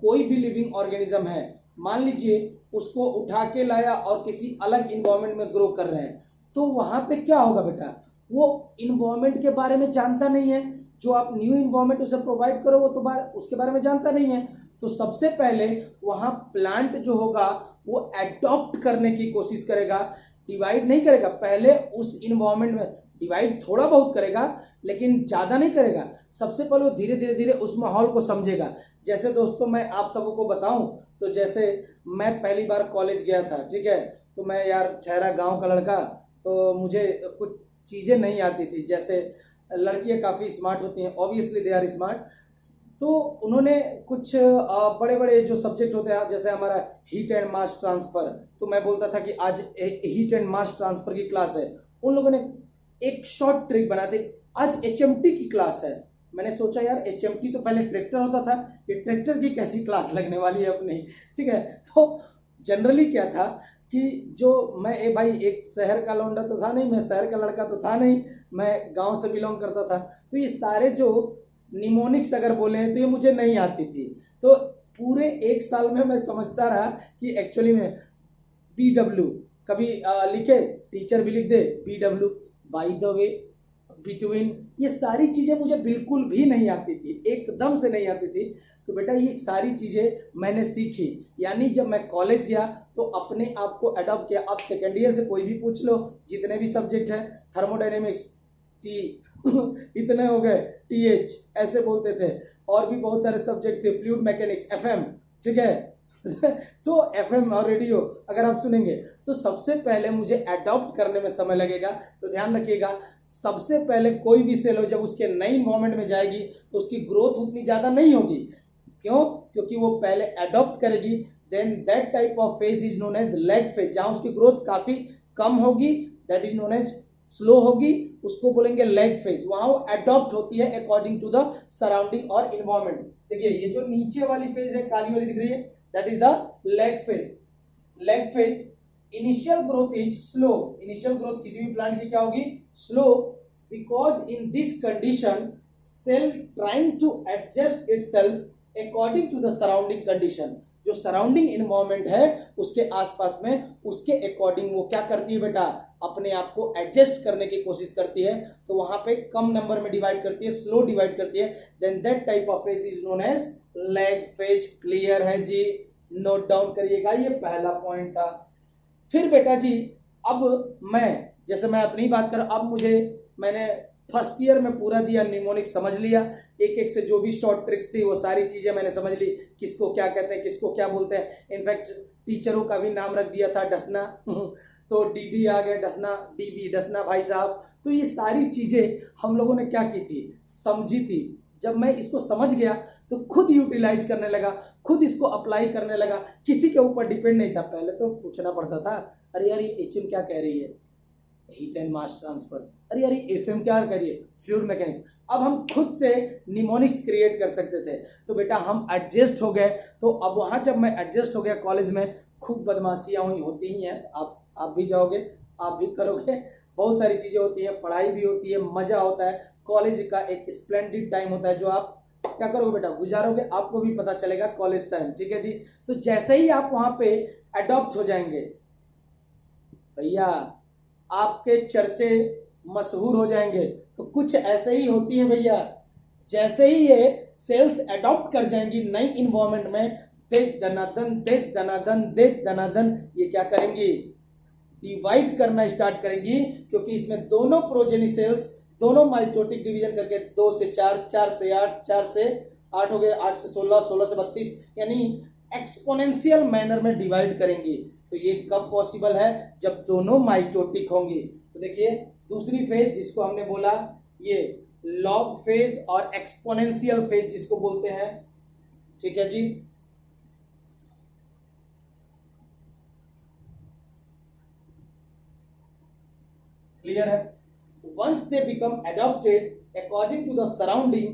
कोई भी लिविंग ऑर्गेनिज्म है, मान लीजिए उसको उठा के लाया और किसी अलग इन्वायरमेंट में ग्रो कर रहे हैं, तो वहां पे क्या होगा बेटा, वो इन्वायरमेंट के बारे में जानता नहीं है। जो आप न्यू इन्वायरमेंट उसे प्रोवाइड करो वो तो उसके बारे में जानता नहीं है। तो सबसे पहले वहां प्लांट जो होगा वो एडॉप्ट करने की कोशिश करेगा, डिवाइड नहीं करेगा। पहले उस इन्वायरमेंट में डिवाइड थोड़ा बहुत करेगा लेकिन ज्यादा नहीं करेगा। सबसे पहले वो धीरे धीरे धीरे उस माहौल को समझेगा। जैसे दोस्तों मैं आप सबको बताऊं तो जैसे मैं पहली बार कॉलेज गया था, ठीक है, तो मैं यार ठहरा गांव का लड़का, तो मुझे कुछ चीजें नहीं आती थी। जैसे लड़कियां काफी स्मार्ट होती हैं, ऑब्वियसली दे आर स्मार्ट। तो उन्होंने कुछ बड़े बड़े जो सब्जेक्ट होते हैं, जैसे हमारा हीट एंड मास ट्रांसफर, तो मैं बोलता था कि आज हीट एंड मास ट्रांसफर की क्लास है। उन लोगों ने एक शॉर्ट ट्रिक बना दी, आज एचएमटी की क्लास है। मैंने सोचा यार एचएमटी तो पहले ट्रैक्टर होता था, ये ट्रैक्टर की कैसी क्लास लगने वाली है अपनी। ठीक है, तो जनरली क्या था कि जो मैं भाई एक शहर का लौंडा तो था नहीं, मैं शहर का लड़का तो था नहीं, मैं गांव से बिलोंग करता था। तो ये सारे जो निमोनिक्स अगर बोले हैं तो ये मुझे नहीं आती थी। तो पूरे एक साल में मैं समझता रहा कि एक्चुअली में BW कभी लिखे, टीचर भी लिख दे BW, by the way, between, ये सारी चीजें मुझे बिल्कुल भी नहीं आती थी, एकदम से नहीं आती थी। तो बेटा ये सारी चीजें मैंने सीखी, यानी जब मैं कॉलेज गया तो अपने आप को अडॉप्ट किया। आप सेकेंड ईयर से कोई भी पूछ लो, जितने भी सब्जेक्ट है, थर्मोडायनेमिक्स टी इतने हो गए, TH ऐसे बोलते थे, और भी बहुत सारे सब्जेक्ट थे, फ्लूइड मैकेनिक्स FM, ठीक है तो FM और रेडियो अगर आप सुनेंगे तो सबसे पहले मुझे अडॉप्ट करने में समय लगेगा। तो ध्यान रखिएगा, सबसे पहले कोई भी सेल हो जब उसके नई इन्वायरमेंट में जाएगी तो उसकी ग्रोथ उतनी ज्यादा नहीं होगी। क्यों? क्योंकि वो पहले अडॉप्ट करेगी। Then that type of phase is known as lag phase, जहां उसकी ग्रोथ काफी कम होगी, that is known as slow होगी, उसको बोलेंगे लैग फेज। वहां वो अडॉप्ट होती है अकॉर्डिंग टू द सराउंडिंग और इन्वायरमेंट। देखिए ये जो नीचे वाली फेज है, काली वाली दिख रही है, that is the lag phase. Lag phase, initial growth is slow. Initial growth किसी भी प्लांट की क्या होगी, slow, because in this condition cell trying to adjust itself according to the surrounding condition. जो सराउंडिंग इन्वायरमेंट है उसके आसपास में, उसके अकॉर्डिंग वो क्या करती है बेटा, अपने आप को एडजस्ट करने की कोशिश करती है। तो वहां पे कम नंबर में डिवाइड करती है, स्लो डिवाइड करती है। Then that type of phase is known as lag phase. Clear है जी? नोट डाउन करिएगा, ये पहला पॉइंट था। फिर बेटा जी अब जैसे मैं अपनी बात कर, अब मैंने फर्स्ट ईयर में पूरा दिया, निमोनिक्स समझ लिया, एक एक से जो भी शॉर्ट ट्रिक्स थी वो सारी चीजें मैंने समझ ली, किसको क्या कहते हैं, किसको क्या बोलते हैं। इनफैक्ट टीचरों का भी नाम रख दिया था डसना तो DD आ गया, डसना, DB डसना भाई साहब। तो ये सारी चीजें हम लोगों ने क्या की थी, समझी थी। जब मैं इसको समझ गया तो खुद यूटिलाइज करने लगा, खुद इसको अप्लाई करने लगा, किसी के ऊपर डिपेंड नहीं था। पहले तो पूछना पड़ता था, अरे यार ये HM क्या कह रही है, हीट एंड मास ट्रांसफर, अरे यार ये FM क्या कह रही है, फ्लूइड मैकेनिक्स। अब हम खुद से निमोनिक्स क्रिएट कर सकते थे। तो बेटा हम एडजस्ट हो गए। तो अब वहां जब मैं एडजस्ट हो गया कॉलेज में, खूब बदमाशियां होती ही हैं, आप भी जाओगे, आप भी करोगे, बहुत सारी चीजें होती हैं, पढ़ाई भी होती है, मजा होता है। कॉलेज का एक स्प्लेंडेड टाइम होता है जो आप क्या करोगे बेटा, गुजारोगे, आपको भी पता चलेगा कॉलेज टाइम। ठीक है जी। तो जैसे ही आप वहां पे अडॉप्ट हो जाएंगे भैया, आपके चर्चे मशहूर हो जाएंगे। तो कुछ ऐसे ही होती है भैया, जैसे ही ये सेल्स अडॉप्ट कर जाएंगी नई इन्वायरमेंट में, देख दनादन देख दनादन देख दनादन ये क्या करेंगी, डिवाइड करना स्टार्ट करेंगी। क्योंकि इसमें दोनों प्रोजेनी सेल्स, दोनों माइटोटिक डिवीजन करके 2 से 4, 4 से 8, 4 से 8 हो गए, 8 से 16, 16 से 32, यानी एक्सपोनेंशियल मैनर में डिवाइड करेंगी। तो ये कब पॉसिबल है, जब दोनों माइटोटिक होंगी। तो देखिए दूसरी फेज जिसको हमने बोला, ये लॉग फेज और एक्सपोनेंशियल फेज जिसको बोलते हैं। ठीक है जी। क्लियर है। Once they become adopted according to the surrounding,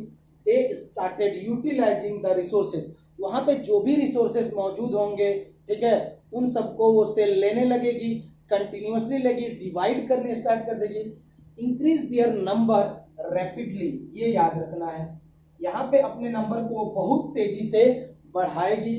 they started utilizing the resources. वहां पे जो भी रिसोर्सेस मौजूद होंगे, ठीक है, उन सबको वो सेल लेने लगेगी, कंटिन्यूअसली लेगी, डिवाइड करने स्टार्ट कर देगी, इंक्रीज देयर नंबर रैपिडली। ये याद रखना है, यहाँ पे अपने नंबर को बहुत तेजी से बढ़ाएगी।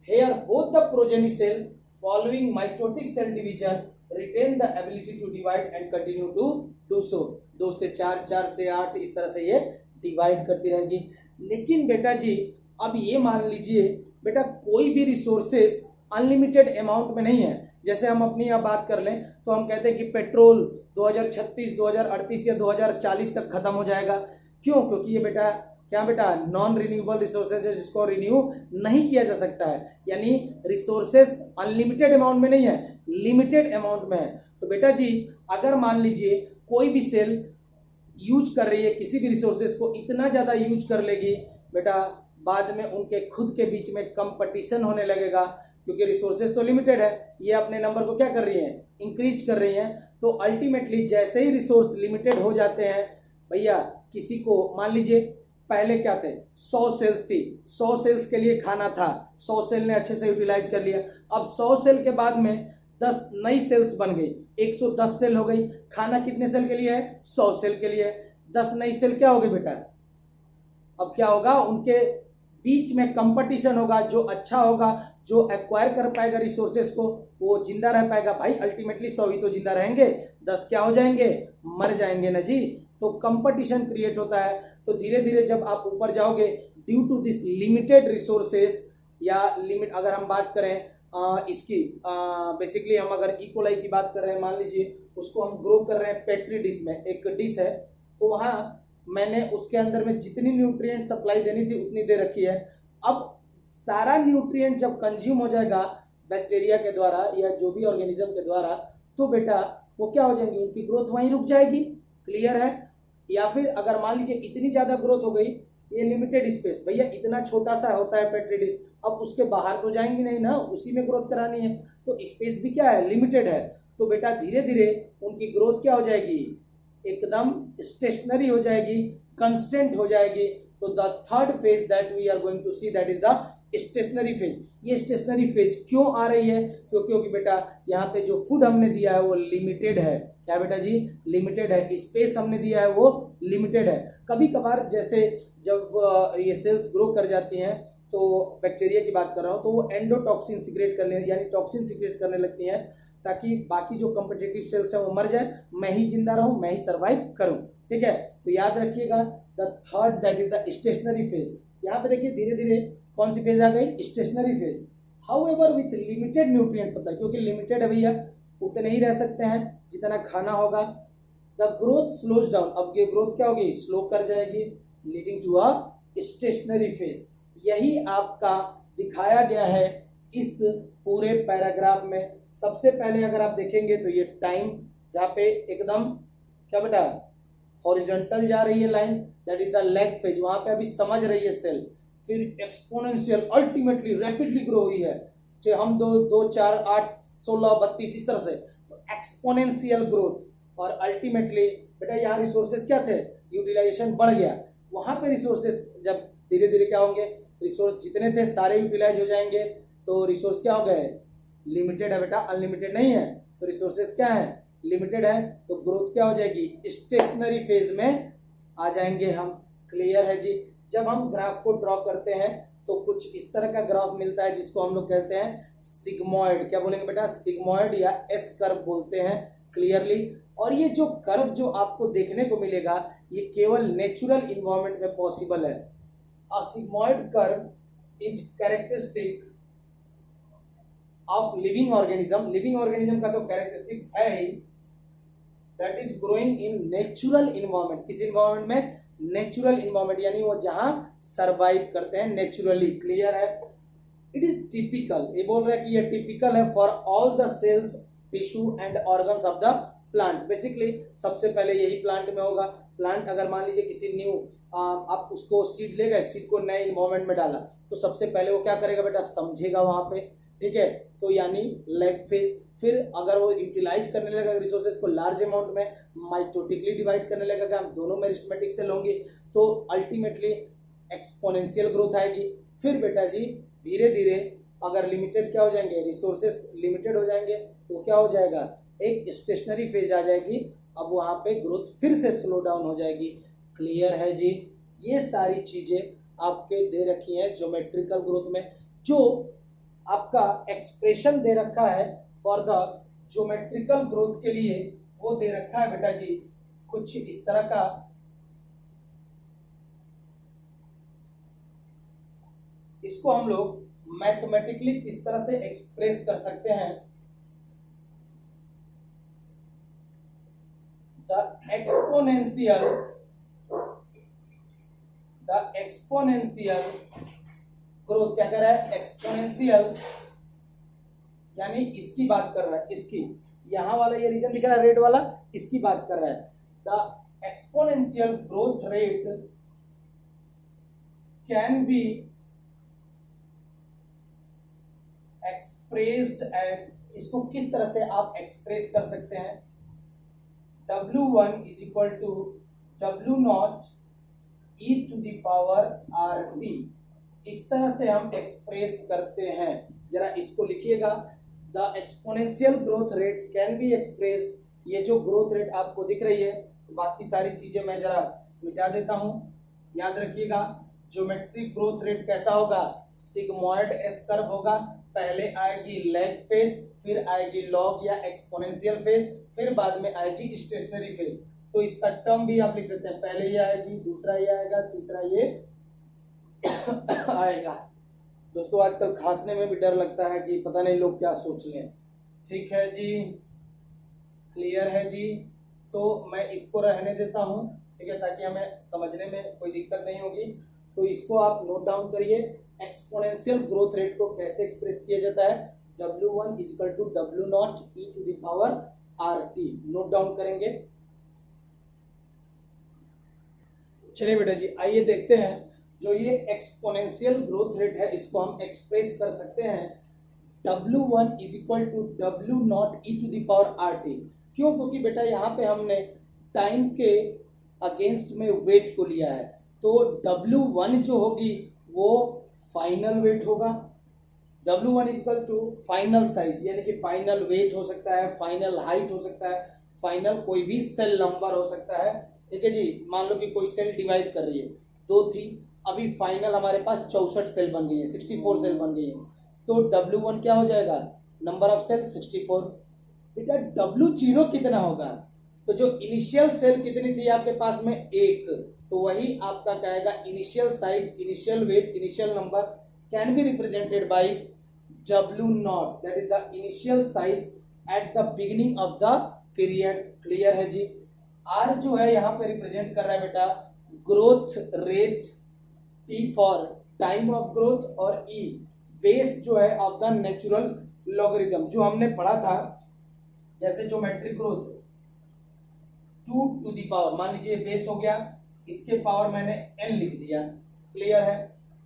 Here both the progeny cell following mitotic cell division retain the ability to divide and continue to do so। 2 से 4, 4 से 8, इस तरह से ये डिवाइड करती रहेगी। लेकिन बेटा जी अब ये मान लीजिए बेटा, कोई भी रिसोर्सेस अनलिमिटेड अमाउंट में नहीं है। जैसे हम अपनी यहाँ बात कर लें तो हम कहते हैं कि पेट्रोल 2036, 2038 या 2040 तक खत्म हो जाएगा। क्यों? क्योंकि ये बेटा क्या बेटा, नॉन रिन्यूएबल रिसोर्सेज है जिसको रिन्यू नहीं किया जा सकता है। यानी रिसोर्सेस अनलिमिटेड अमाउंट में नहीं है, लिमिटेड अमाउंट में है। तो बेटा जी अगर मान लीजिए कोई भी सेल यूज कर रही है किसी भी रिसोर्सेज को, इतना ज्यादा यूज कर लेगी बेटा, बाद में उनके खुद के बीच में कंपटीशन होने लगेगा। क्योंकि रिसोर्सेज तो लिमिटेड है, ये अपने नंबर को क्या कर रही है, इंक्रीज कर रही है। तो अल्टीमेटली जैसे ही रिसोर्स लिमिटेड हो जाते हैं भैया, किसी को मान लीजिए पहले क्या थे, 100 सेल्स थी, 100 सेल्स के लिए खाना था, 100 सेल ने अच्छे से यूटिलाइज कर लिया। अब 100 सेल के बाद में 10 नई सेल्स बन गई, 110 सेल हो गई। खाना कितने सेल के लिए है, 100 सेल के लिए। 10 नई सेल क्या हो गई बेटा, अब क्या होगा, उनके बीच में कंपटीशन होगा। जो अच्छा होगा, जो एक्वायर कर पाएगा रिसोर्सेस को, वो जिंदा रह पाएगा। भाई अल्टीमेटली 100 ही तो जिंदा रहेंगे, 10 क्या हो जाएंगे, मर जाएंगे ना जी। तो कंपटीशन क्रिएट होता है। तो धीरे धीरे जब आप ऊपर जाओगे, due to this limited resources या लिमिट, अगर हम बात करें इसकी बेसिकली हम अगर इकोलाई की बात कर रहे हैं, मान लीजिए उसको हम ग्रो कर रहे हैं पेट्री डिश में, एक डिश है, तो वहां मैंने उसके अंदर में जितनी न्यूट्रिएंट सप्लाई देनी थी उतनी दे रखी है। अब सारा न्यूट्रिएंट जब कंज्यूम हो जाएगा बैक्टीरिया के द्वारा या जो भी ऑर्गेनिज्म के द्वारा, तो बेटा वो क्या हो जाएंगी, उनकी ग्रोथ वहीं रुक जाएगी। क्लियर है। या फिर अगर मान लीजिए इतनी ज्यादा ग्रोथ हो गई, ये लिमिटेड स्पेस, भैया इतना छोटा सा होता है पेट्री डिश, अब उसके बाहर तो जाएंगी नहीं ना, उसी में ग्रोथ करानी है। तो स्पेस भी क्या है, लिमिटेड है। तो बेटा धीरे धीरे उनकी ग्रोथ क्या हो जाएगी, एकदम स्टेशनरी हो जाएगी, कंस्टेंट हो जाएगी। तो the third phase that we are going to see, that is the stationary phase. ये स्टेशनरी फेज क्यों आ रही है, क्योंकि बेटा यहाँ पे जो फूड हमने दिया है वो लिमिटेड है। क्या बेटा जी, लिमिटेड है। स्पेस हमने दिया है वो लिमिटेड है। कभी कभार जैसे जब ये सेल्स ग्रो कर जाती हैं, तो बैक्टीरिया की बात कर रहा हूँ, तो वो एंडोटॉक्सिन सिक्रेट करने यानी टॉक्सिन सिक्रेट करने लगती हैं, ताकि बाकी जो कॉम्पिटिटिव सेल्स हैं वो मर जाए, मैं ही जिंदा रहूं, मैं ही सर्वाइव करूं। ठीक है। तो याद रखिएगा, the third that is the stationary phase. यहाँ पे देखिए धीरे धीरे कौन सी फेज आ गई, stationary phase. However with limited nutrient supply, क्योंकि लिमिटेड है भैया, उतने ही रह सकते हैं जितना खाना होगा। द ग्रोथ स्लोज डाउन, अब ये ग्रोथ क्या होगी, स्लो कर जाएगी, leading to a stationary phase. यही आपका दिखाया गया है इस पूरे पैराग्राफ में। सबसे पहले अगर आप देखेंगे तो ये टाइम, जहाँ पे एकदम क्या बेटा हॉरिजॉन्टल जा रही है line, that is the lag phase, वहां पे अभी समझ रही है सेल। फिर एक्सपोनेंशियल, अल्टीमेटली रैपिडली ग्रो हुई है, जो हम 2 4 8 16 32 इस तरह से, तो एक्सपोनेंशियल ग्रोथ। और अल्टीमेटली बेटा यहाँ रिसोर्सेस क्या थे, यूटिलाइजेशन बढ़ गया। वहां पे रिसोर्सेस जब धीरे धीरे क्या होंगे, रिसोर्स जितने थे सारे यूटिलाइज हो जाएंगे। तो रिसोर्स क्या हो गए, लिमिटेड है बेटा, अनलिमिटेड नहीं है। तो रिसोर्सेस क्या है, लिमिटेड है। तो ग्रोथ क्या हो जाएगी, स्टेशनरी फेज में आ जाएंगे हम। क्लियर है जी। जब हम ग्राफ को ड्रॉ करते हैं तो कुछ इस तरह का ग्राफ मिलता है जिसको हम लोग कहते हैं सिग्मॉइड। क्या बोलेंगे बेटा? सिग्मॉइड या एस कर्व बोलते हैं क्लियरली। और ये जो कर्व जो आपको देखने को मिलेगा ये केवल नेचुरल इन्वायरमेंट में पॉसिबल है। A sigmoid curve is characteristic of living organism. Living organism का तो कैरेक्टरिस्टिक्स है ही, that is growing in natural environment. किस इन्वायरमेंट में? नेचुरल इन्वायरमेंट, यानी वो जहां सरवाइव करते हैं नेचुरली। क्लियर है? इट इज टिपिकल, ये बोल रहा है कि ये टिपिकल है for all the cells, tissue and organs of the plant. Basically सबसे पहले यही प्लांट में होगा। प्लांट अगर मान लीजिए किसी न्यू आप उसको सीड ले गए, सीड को नए इन्वायरमेंट में डाला, तो सबसे पहले वो क्या करेगा बेटा? समझेगा वहां पे, ठीक है। तो यानी लैग फेज। फिर अगर वो यूटिलाइज करने लगेगा रिसोर्सेज को लार्ज अमाउंट में, माइटोटिकली डिवाइड करने लगेगा, हम दोनों मेरिस्टेमेटिक सेल होंगे, तो अल्टीमेटली एक्सपोनेंशियल ग्रोथ आएगी। फिर बेटा जी धीरे धीरे अगर लिमिटेड क्या हो जाएंगे, रिसोर्सेस लिमिटेड हो जाएंगे, तो क्या हो जाएगा? एक स्टेशनरी फेज आ जाएगी। अब वहां पे ग्रोथ फिर से स्लो डाउन हो जाएगी। क्लियर है जी? ये सारी चीजें आपके दे रखी हैं ज्योमेट्रिकल ग्रोथ में। जो आपका एक्सप्रेशन दे रखा है फॉर द ज्योमेट्रिकल ग्रोथ के लिए, वो दे रखा है बेटा जी कुछ इस तरह का। इसको हम लोग मैथमेटिकली किस तरह से एक्सप्रेस कर सकते हैं? द एक्सपोनेंशियल ग्रोथ क्या कर रहा है? एक्सपोनेंशियल, यानी इसकी बात कर रहा है, इसकी, यहां वाला ये रीजन दिख रहा है रेड वाला, इसकी बात कर रहा है। The exponential growth rate can be expressed as, इसको किस तरह से आप एक्सप्रेस कर सकते हैं? W1 is equal to W0 e to the power RT। इस तरह से हम एक्सप्रेस करते हैं। जरा इसको लिखिएगा, the exponential growth rate can be expressed. ये जो ग्रोथ रेट आपको दिख रही है, बाकी सारी चीजें मैं जरा मिटा देता हूं। याद रखिएगा ज्योमेट्रिक ग्रोथ रेट कैसा होगा? सिग्मॉइड एस कर्व होगा। पहले आएगी लैग फेज, फिर आएगी लॉग या एक्सपोनेंशियल फेज, फिर बाद में आएगी स्टेशनरी फेज। तो इसका टर्म भी आप लिख सकते हैं, पहले ये आएगी, दूसरा ये आएगा, तीसरा ये आएगा। दोस्तों आजकल खांसने में भी डर लगता है कि पता नहीं लोग क्या सोच लें। ठीक है जी? क्लियर है जी? तो मैं इसको रहने देता हूं, ठीक है, ताकि हमें समझने में कोई दिक्कत नहीं होगी। तो इसको आप नोट डाउन करिए, एक्सपोनेंशियल ग्रोथ रेट को कैसे एक्सप्रेस किया जाता है? W1 equal to W0 e to the power RT। Note down करेंगे। चलिए बेटा जी आइए देखते हैं, जो ये एक्सपोनेंशियल ग्रोथ रेट है इसको हम एक्सप्रेस कर सकते हैं W1 is equal to W0 e to the power RT। क्यों? क्योंकि बेटा यहाँ पे हमने टाइम के अगेंस्ट में वेट को लिया है, तो W1 जो होगी वो फाइनल वेट होगा। W1 equal to final size, यानी कि फाइनल वेट हो सकता है, फाइनल हाइट हो सकता है, फाइनल कोई भी सेल नंबर हो सकता है। ठीक है जी? मान लो कि कोई सेल डिवाइड कर रही है, 2 थी, अभी फाइनल हमारे पास 64 सेल बन गई है, 64 सेल बन गई है, तो W1 क्या हो जाएगा? Number of cell 64। बेटा W0 कितना होगा? तो जो इनिशियल सेल कितनी थी आपके पास में? 1, तो वही आपका कहेगा initial size, initial weight, initial number can be represented by W0, that is the initial size at the beginning of the period. Clear है जी? R जो है यहाँ पे रिप्रेजेंट कर रहा है बेटा growth rate, T for time of growth, और E बेस जो है ऑफ द नेचुरल लॉगरिथम, जो हमने पढ़ा था। जैसे geometric growth 2 to the power, मान लीजिए बेस हो गया, इसके पावर मैंने n लिख दिया। क्लियर है?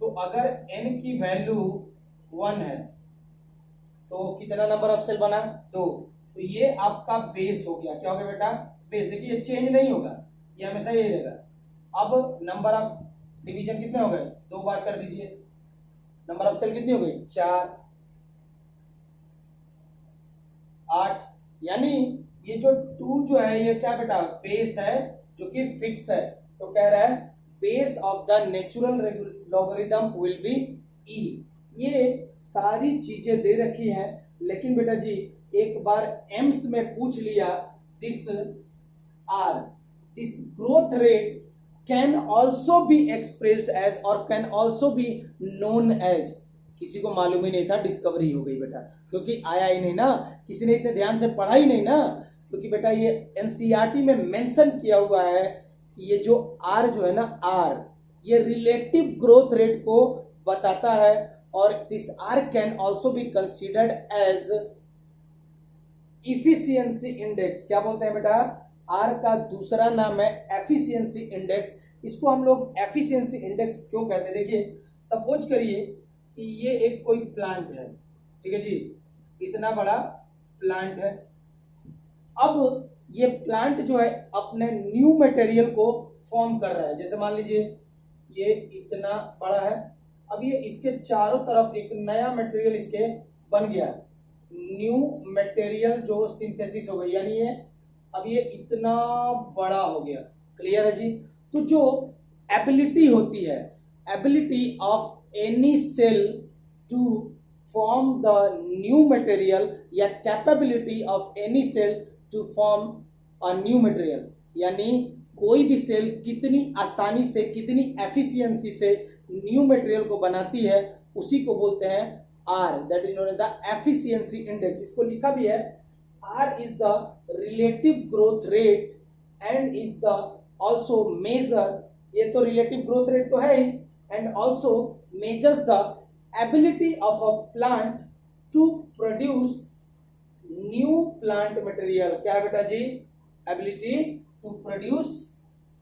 तो अगर n की वैल्यू 1 है तो कितना नंबर ऑफ सेल बना? 2। तो ये आपका बेस हो गया। क्या हो गया बेटा? बेस। देखिए ये चेंज नहीं होगा, ये हमेशा यही रहेगा। अब नंबर ऑफ डिवीजन कितने हो गए? 2 बार कर दीजिए। नंबर ऑफ सेल कितनी हो गई? 4, 8। यानी ये जो 2 जो है ये क्या बेटा? बेस है जो कि फिक्स है। तो कह रहा है base of the natural logarithm will be e. ये सारी चीजें दे रखी हैं, लेकिन बेटा जी एक बार एम्स में पूछ लिया this R, this growth rate can also be expressed as और can also be known as. किसी को मालूम ही नहीं था, डिस्कवरी हो गई बेटा, क्योंकि आया ही नहीं ना, किसी ने इतने ध्यान से पढ़ा ही नहीं ना, क्योंकि बेटा ये एनसीईआरटी में मेंशन किया हुआ है कि ये जो आर जो है ना, आर ये रिलेटिव ग्रोथ रेट को बताता है, और this R can also be considered as efficiency index. क्या बोलते हैं बेटा, आर का दूसरा नाम है एफिशिएंसी इंडेक्स। इसको हम लोग एफिशिएंसी इंडेक्स क्यों कहते हैं, देखिए सपोज करिए कि ये एक कोई प्लांट है, ठीक है जी, इतना बड़ा प्लांट है। अब ये प्लांट जो है अपने न्यू मटेरियल को फॉर्म कर रहा है, जैसे मान लीजिए ये इतना बड़ा है, अब ये इसके चारों तरफ एक नया मटेरियल इसके बन गया, न्यू मटेरियल जो सिंथेसिस हो गई, यानी ये अब ये इतना बड़ा हो गया। क्लियर है जी। तो जो एबिलिटी होती है, ability of any cell to form the new material, या capability of any cell to form a new material, यानी कोई भी सेल कितनी आसानी से, कितनी एफिशिएंसी से न्यू मटेरियल को बनाती है, उसी को बोलते हैं R, that is known as the efficiency index. इसको लिखा भी है, R is the relative growth rate and is the also measure, ये तो रिलेटिव ग्रोथ रेट तो है ही, and also measures the ability of a plant to produce new plant material. क्या है बेटा जी, ability to produce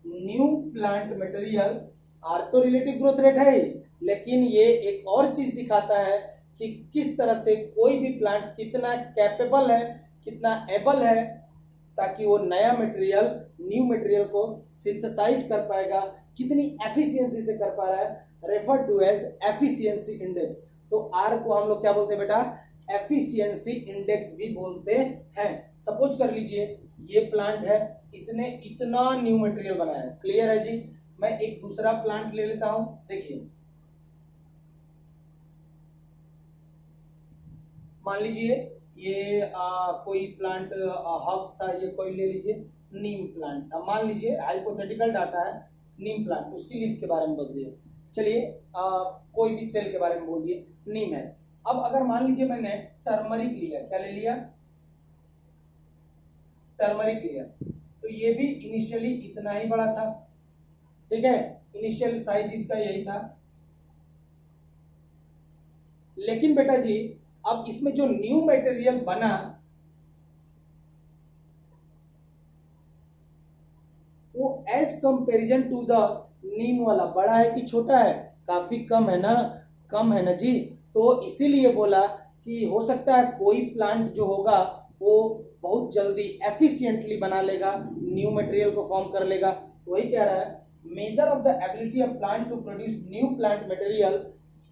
new plant material. R तो रिलेटिव ग्रोथ रेट है ही, लेकिन ये एक और चीज दिखाता है कि किस तरह से कोई भी प्लांट कितना कैपेबल है, कितना एबल है, ताकि वो नया मटेरियल, न्यू मटेरियल को सिंथेसाइज कर पाएगा, कितनी एफिशिएंसी से कर पा रहा है, refer to as efficiency index. तो आर को हम लोग क्या बोलते हैं बेटा, एफिशिएंसी इंडेक्स भी बोलते हैं। सपोज कर लीजिए ये प्लांट है, इसने इतना न्यू मटेरियल बनाया है। क्लियर है जी। मैं एक दूसरा प्लांट ले लेता हूं, देखिए मान लीजिए ये कोई प्लांट हर्ब्स था, ये कोई ले लीजिए नीम प्लांट। अब मान लीजिए हाइपोथेटिकल डाटा है, नीम प्लांट, उसकी लीफ के बारे में बोलिए, चलिए कोई भी सेल के बारे में बोलिए, नीम है। अब अगर मान लीजिए मैंने टर्मरिक लिया, क्या ले लिया, टर्मरिक लिया, तो ये भी इनिशियली इतना ही बड़ा था, ठीक है, इनिशियल साइज इसका यही था। लेकिन बेटा जी अब इसमें जो न्यू मटेरियल बना, वो एज कंपेरिजन टू द नीम वाला बड़ा है कि छोटा है, काफी कम है ना, कम है ना जी। तो इसीलिए बोला कि हो सकता है कोई प्लांट जो होगा वो बहुत जल्दी एफिशिएंटली बना लेगा, न्यू मटेरियल को फॉर्म कर लेगा। वही कह रहा है, measure of the ability of plant to produce new plant material,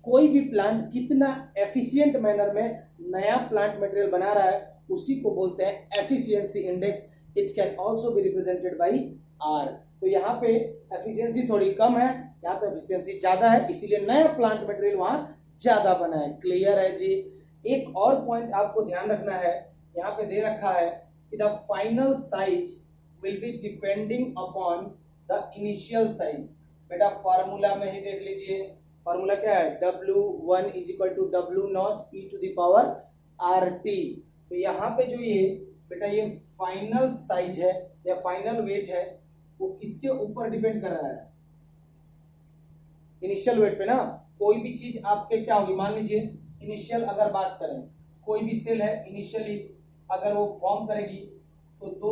कोई भी प्लांट कितना एफिशिएंट मैनर में नया प्लांट मटेरियल बना रहा है, उसी को बोलते हैं efficiency index. It can also be represented by R. तो यहाँ पे एफिशिएंसी थोड़ी कम है, यहाँ पे एफिशिएंसी ज्यादा है, इसीलिए नया प्लांट मटेरियल वहां ज्यादा बना है। क्लियर है जी। एक और पॉइंट आपको ध्यान रखना है, यहाँ पे दे रखा है कि the final size will be depending upon the initial size. बेटा फॉर्मूला में ही देख लीजिए, फॉर्मूला क्या है, W1 is equal to W0 e to the power RT। तो यहाँ पे जो ये बेटा ये फाइनल साइज है या फाइनल वेट है, वो किसके ऊपर डिपेंड कर रहा है, इनिशियल वेट पे ना। कोई भी चीज आपके क्या होगी, मान लीजिए इनिशियल अगर बात करें, कोई भी सेल है इनिशियली अगर वो फॉर्म करेगी तो दो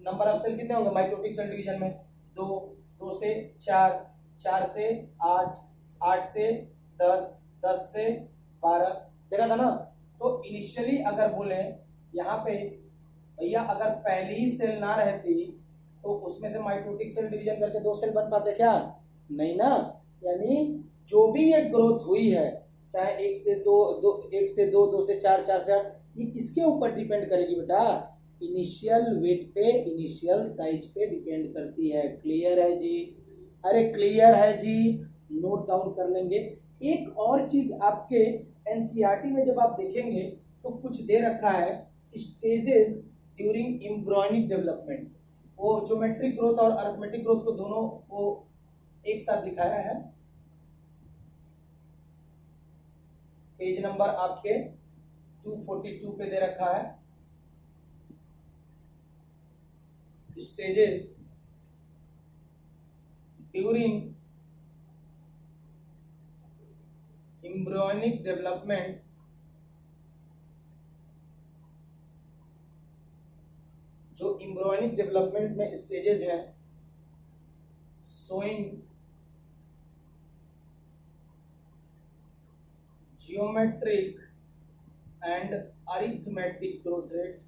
नंबर ऑफ सेल कितने होंगे माइटोटिक सेल डिवीजन में, दो, दो से चार, चार से आठ, आठ से 10, 10 से 12, देखा था ना। तो इनिशियली अगर बोले यहाँ पे भैया अगर पहली ही सेल ना रहती तो उसमें से माइटोटिक सेल डिवीजन करके दो सेल बन पाते क्या, नहीं ना। यानी जो भी ये ग्रोथ हुई है, चाहे एक से दो, एक से दो, दो से चार, चार से आठ, ये किसके ऊपर डिपेंड करेगी बेटा, इनिशियल वेट पे, इनिशियल साइज पे डिपेंड करती है। क्लियर है जी। अरे क्लियर है जी, नोट डाउन कर लेंगे। एक और चीज आपके एनसीईआरटी में जब आप देखेंगे तो कुछ दे रखा है, स्टेजेस ड्यूरिंग एम्ब्रियोनिक डेवलपमेंट। वो ज्योमेट्रिक ग्रोथ और अरिथमेटिक ग्रोथ को दोनों को एक साथ दिखाया है। पेज नंबर आपके 242 पे दे रखा है, स्टेजेस ड्यूरिंग एम्ब्रियोनिक डेवलपमेंट जो एम्ब्रियोनिक डेवलपमेंट में स्टेजेस हैं, showing geometric and arithmetic growth rate.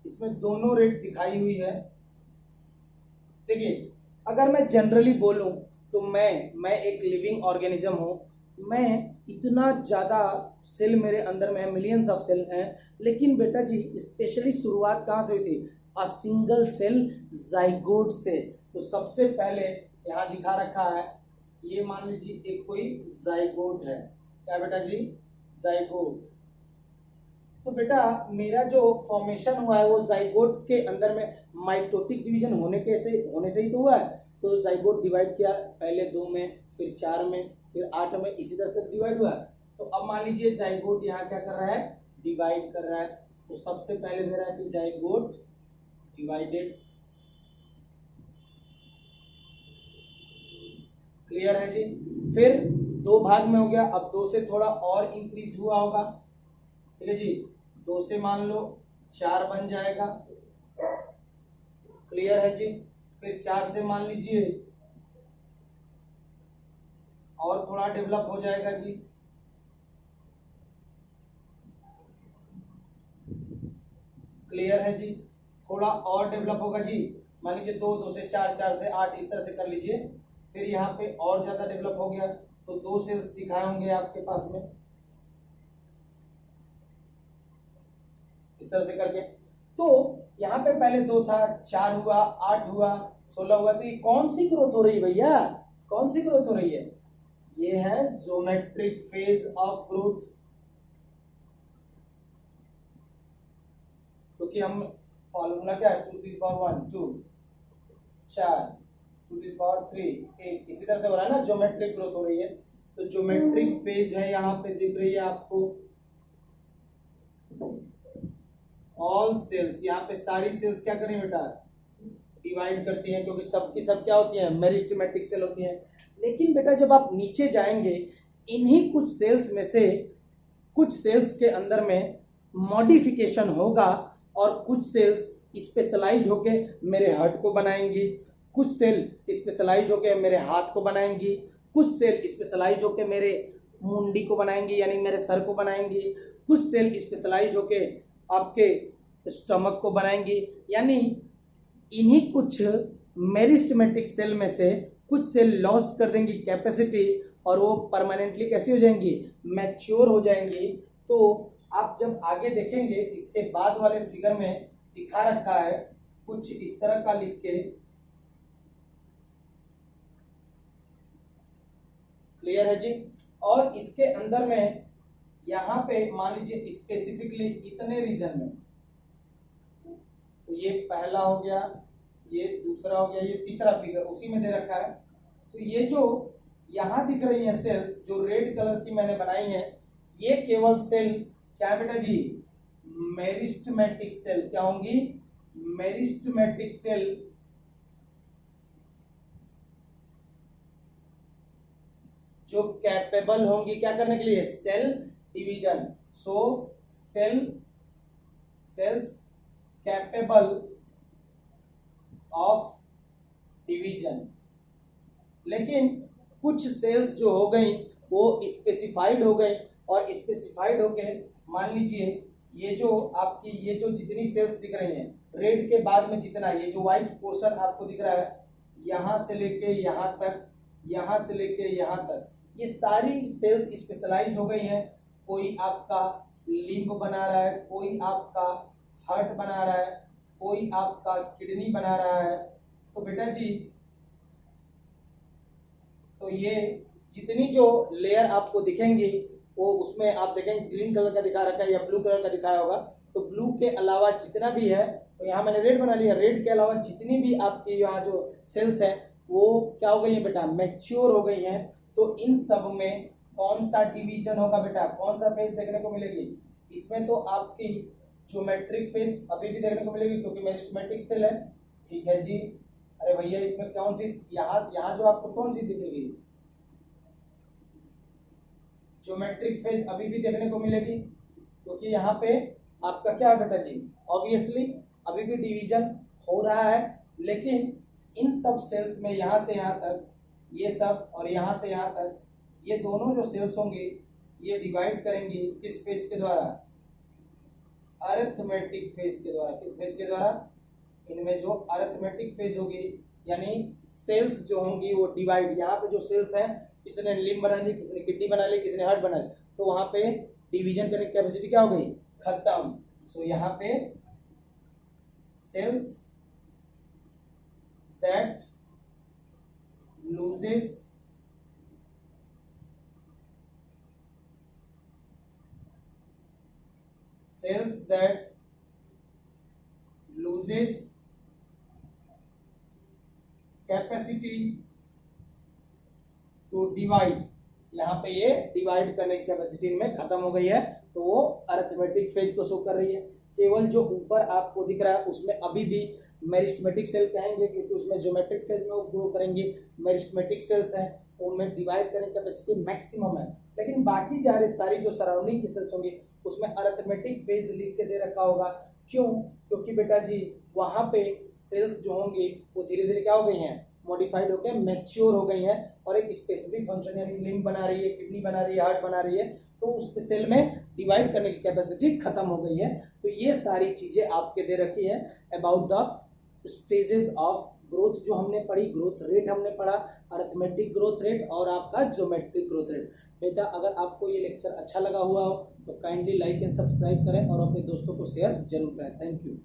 इसमें दोनों रेट दिखाई हुई है। देखिए, अगर मैं जनरली बोलूं तो मैं एक लिविंग ऑर्गेनिज्म हूं। मैं इतना ज्यादा सेल मेरे अंदर में है, मिलियंस ऑफ सेल हैं, लेकिन बेटा जी स्पेशली शुरुआत कहाँ से हुई थी? अ सिंगल सेल जाइगोट से। तो सबसे पहले यहाँ दिखा रखा है, ये मान लीजिए एक कोई जाइगोट है। क्या बेटा जी? जाइगोट। तो बेटा मेरा जो फॉर्मेशन हुआ है वो जाइगोट के अंदर में माइटोटिक डिवीजन होने से ही तो हुआ है। तो जाइगोट डिवाइड किया, पहले 2 में, फिर 4 में, फिर 8 में, इसी तरह से डिवाइड हुआ। तो अब मान लीजिए जाइगोट यहाँ क्या कर रहा है? डिवाइड कर रहा है। तो सबसे पहले दे रहा है कि जाइगोट डिवाइडेड। क्लियर है जी? फिर 2 भाग में हो गया, अब 2 से थोड़ा और इंक्रीज हुआ होगा। ठीक है जी? 2 से मान लो 4 बन जाएगा। क्लियर है जी? फिर 4 से मान लीजिए और थोड़ा डेवलप हो जाएगा जी। क्लियर है जी? थोड़ा और डेवलप होगा जी। मान लीजिए 2 से 4, 4 से 8, इस तरह से कर लीजिए। फिर यहाँ पे और ज्यादा डेवलप हो गया तो 2 सेल्स दिखाए होंगे आपके पास में, इस तरह से करके। तो यहाँ पे पहले 2 था, 4 हुआ, 8 हुआ, 16 हुआ। तो ये कौन सी ग्रोथ हो रही है भैया? कौन सी ग्रोथ हो रही है? ये है ज्योमेट्रिक फेज ऑफ ग्रोथ। क्योंकि हम फॉर्मूला क्या है? 2 to the power 1 2, 4, 2 to the power 3 8, इसी तरह से हो रहा है ना, ज्योमेट्रिक ग्रोथ हो रही है। तो ज्योमेट्रिक फेज है, यहाँ पे दिख रही है आपको ऑल सेल्स। यहाँ पे सारी सेल्स क्या करें बेटा? डिवाइड करती हैं, क्योंकि सबकी सब क्या होती हैं? मेरिस्टेमेटिक सेल होती हैं। लेकिन बेटा जब आप नीचे जाएंगे, इन्हीं कुछ सेल्स में से कुछ सेल्स के अंदर में मॉडिफिकेशन होगा और कुछ सेल्स स्पेशलाइज्ड होके मेरे हर्ट को बनाएंगी, कुछ सेल स्पेशलाइज्ड होके मेरे हाथ को बनाएंगी, कुछ सेल स्पेशलाइज्ड होके मेरे मुंडी को बनाएंगी यानी मेरे सर को बनाएंगी, कुछ सेल स्पेशलाइज्ड होके आपके स्टमक को बनाएंगी। यानी इन्हीं कुछ मेरिस्टेमेटिक सेल में से कुछ सेल लॉस्ट कर देंगी कैपेसिटी और वो परमानेंटली कैसी हो जाएंगी? मैच्योर हो जाएंगी। तो आप जब आगे देखेंगे इसके बाद वाले फिगर में दिखा रखा है कुछ इस तरह का लिख के। क्लियर है जी? और इसके अंदर में यहाँ पे मान लीजिए स्पेसिफिकली इतने रीजन में, तो ये पहला हो गया, ये दूसरा हो गया, ये तीसरा फिगर उसी में दे रखा है। तो ये जो यहाँ दिख रही है सेल्स जो रेड कलर की मैंने बनाई है, ये केवल सेल क्या है बेटा जी? Meristematic cell. क्या होंगी? Meristematic cell. जो कैपेबल होंगी क्या करने के लिए? Cell division. So cells capable of division. लेकिन कुछ सेल्स जो हो गई वो स्पेसिफाइड हो गए, और स्पेसिफाइड हो गए मान लीजिए ये जो आपकी ये जो जितनी सेल्स दिख रही हैं रेड के बाद में, जितना ये जो व्हाइट पोर्शन आपको दिख रहा है यहाँ से लेके यहाँ तक, यहाँ से लेके यहाँ तक, ये सारी सेल्स स्पेशलाइज्ड हो गई हैं। कोई आपका लिम्ब बना रहा है, कोई आपका हार्ट बना रहा है, कोई आपका किडनी बना रहा है, तो बेटा जी तो ये जितनी जो लेयर आपको दिखेंगी वो उसमें आप देखेंगे ग्रीन कलर का दिखा रखा है या ब्लू कलर का दिखाया होगा, तो ब्लू के अलावा जितना भी है, तो यहाँ मैंने रेड बना लिया, रेड के अलावा जितनी भी आपकी यहाँ जो सेल्स है वो क्या हो गई है बेटा, मैच्योर हो गई हैं। तो इन सब में कौन सा डिवीजन होगा बेटा, कौन सा फेज देखने को मिलेगी, इसमें तो आपकी ज्योमेट्रिक फेज अभी भी देखने को मिलेगी क्योंकि मेरिस्टेमेटिक सेल है, ठीक है जी। अरे भैया इसमें कौन सी, यहाँ यहाँ जो आपको कौन सी दिखेगी, ज्योमेट्रिक फेज अभी भी देखने को मिलेगी क्योंकि यहाँ पे आपका क्या है बेटा जी, ऑब्वियसली अभी भी डिवीजन हो रहा है, लेकिन इन सब सेल्स में यहाँ से यहाँ तक ये सब और यहाँ से यहाँ तक ये दोनों जो सेल्स होंगे ये डिवाइड करेंगी किस फेज के द्वारा, अरिथमेटिक फेज के द्वारा। किस फेज के द्वारा, इनमें जो अरिथमेटिक फेज होगी यानी सेल्स जो होंगी वो डिवाइड, यहाँ पे जो सेल्स हैं किसी ने लिम्ब बना ली, किसी ने किडनी बना ली, किसी ने हार्ट बना ली, तो वहां पे डिवीजन करने की कैपेसिटी क्या हो गई, खत्म। सो यहाँ पे cells that loses cells that loses capacity to divide, यहाँ पे ये डिवाइड करने की कैपेसिटी इनमें खत्म हो गई है, तो वो अरिथमेटिक फेज को शो कर रही है। केवल जो ऊपर आपको दिख रहा है उसमें अभी भी मेरिस्टेमेटिक सेल कहेंगे क्योंकि उसमें ज्योमेट्रिक फेज में वो ग्रो करेंगे, मेरिस्टेमेटिक सेल्स हैं उनमें डिवाइड करने की कैपेसिटी मैक्सिमम है, लेकिन बाकी सारी जो सराउंडिंग की सेल्स होंगी उसमें अरिथमेटिक फेज लिख के दे रखा होगा। क्यों, क्योंकि बेटा जी वहां पे सेल्स जो होंगी वो धीरे धीरे क्या हो गई हैं, मॉडिफाइड होकर मैच्योर हो गई हैं और एक स्पेसिफिक फंक्शन यानी लिम्ब बना रही है, किडनी बना रही है, हार्ट बना रही है, तो उस सेल में डिवाइड करने की कैपेसिटी खत्म हो गई है। तो ये सारी चीजें आपके दे रखी है about the stages of growth जो हमने पढ़ी, ग्रोथ रेट हमने पढ़ा, अरिथमेटिक ग्रोथ रेट और आपका ज्योमेट्रिक ग्रोथ रेट। बेटा अगर आपको ये लेक्चर अच्छा लगा हुआ हो तो काइंडली लाइक एंड सब्सक्राइब करें और अपने दोस्तों को शेयर जरूर करें। Thank you.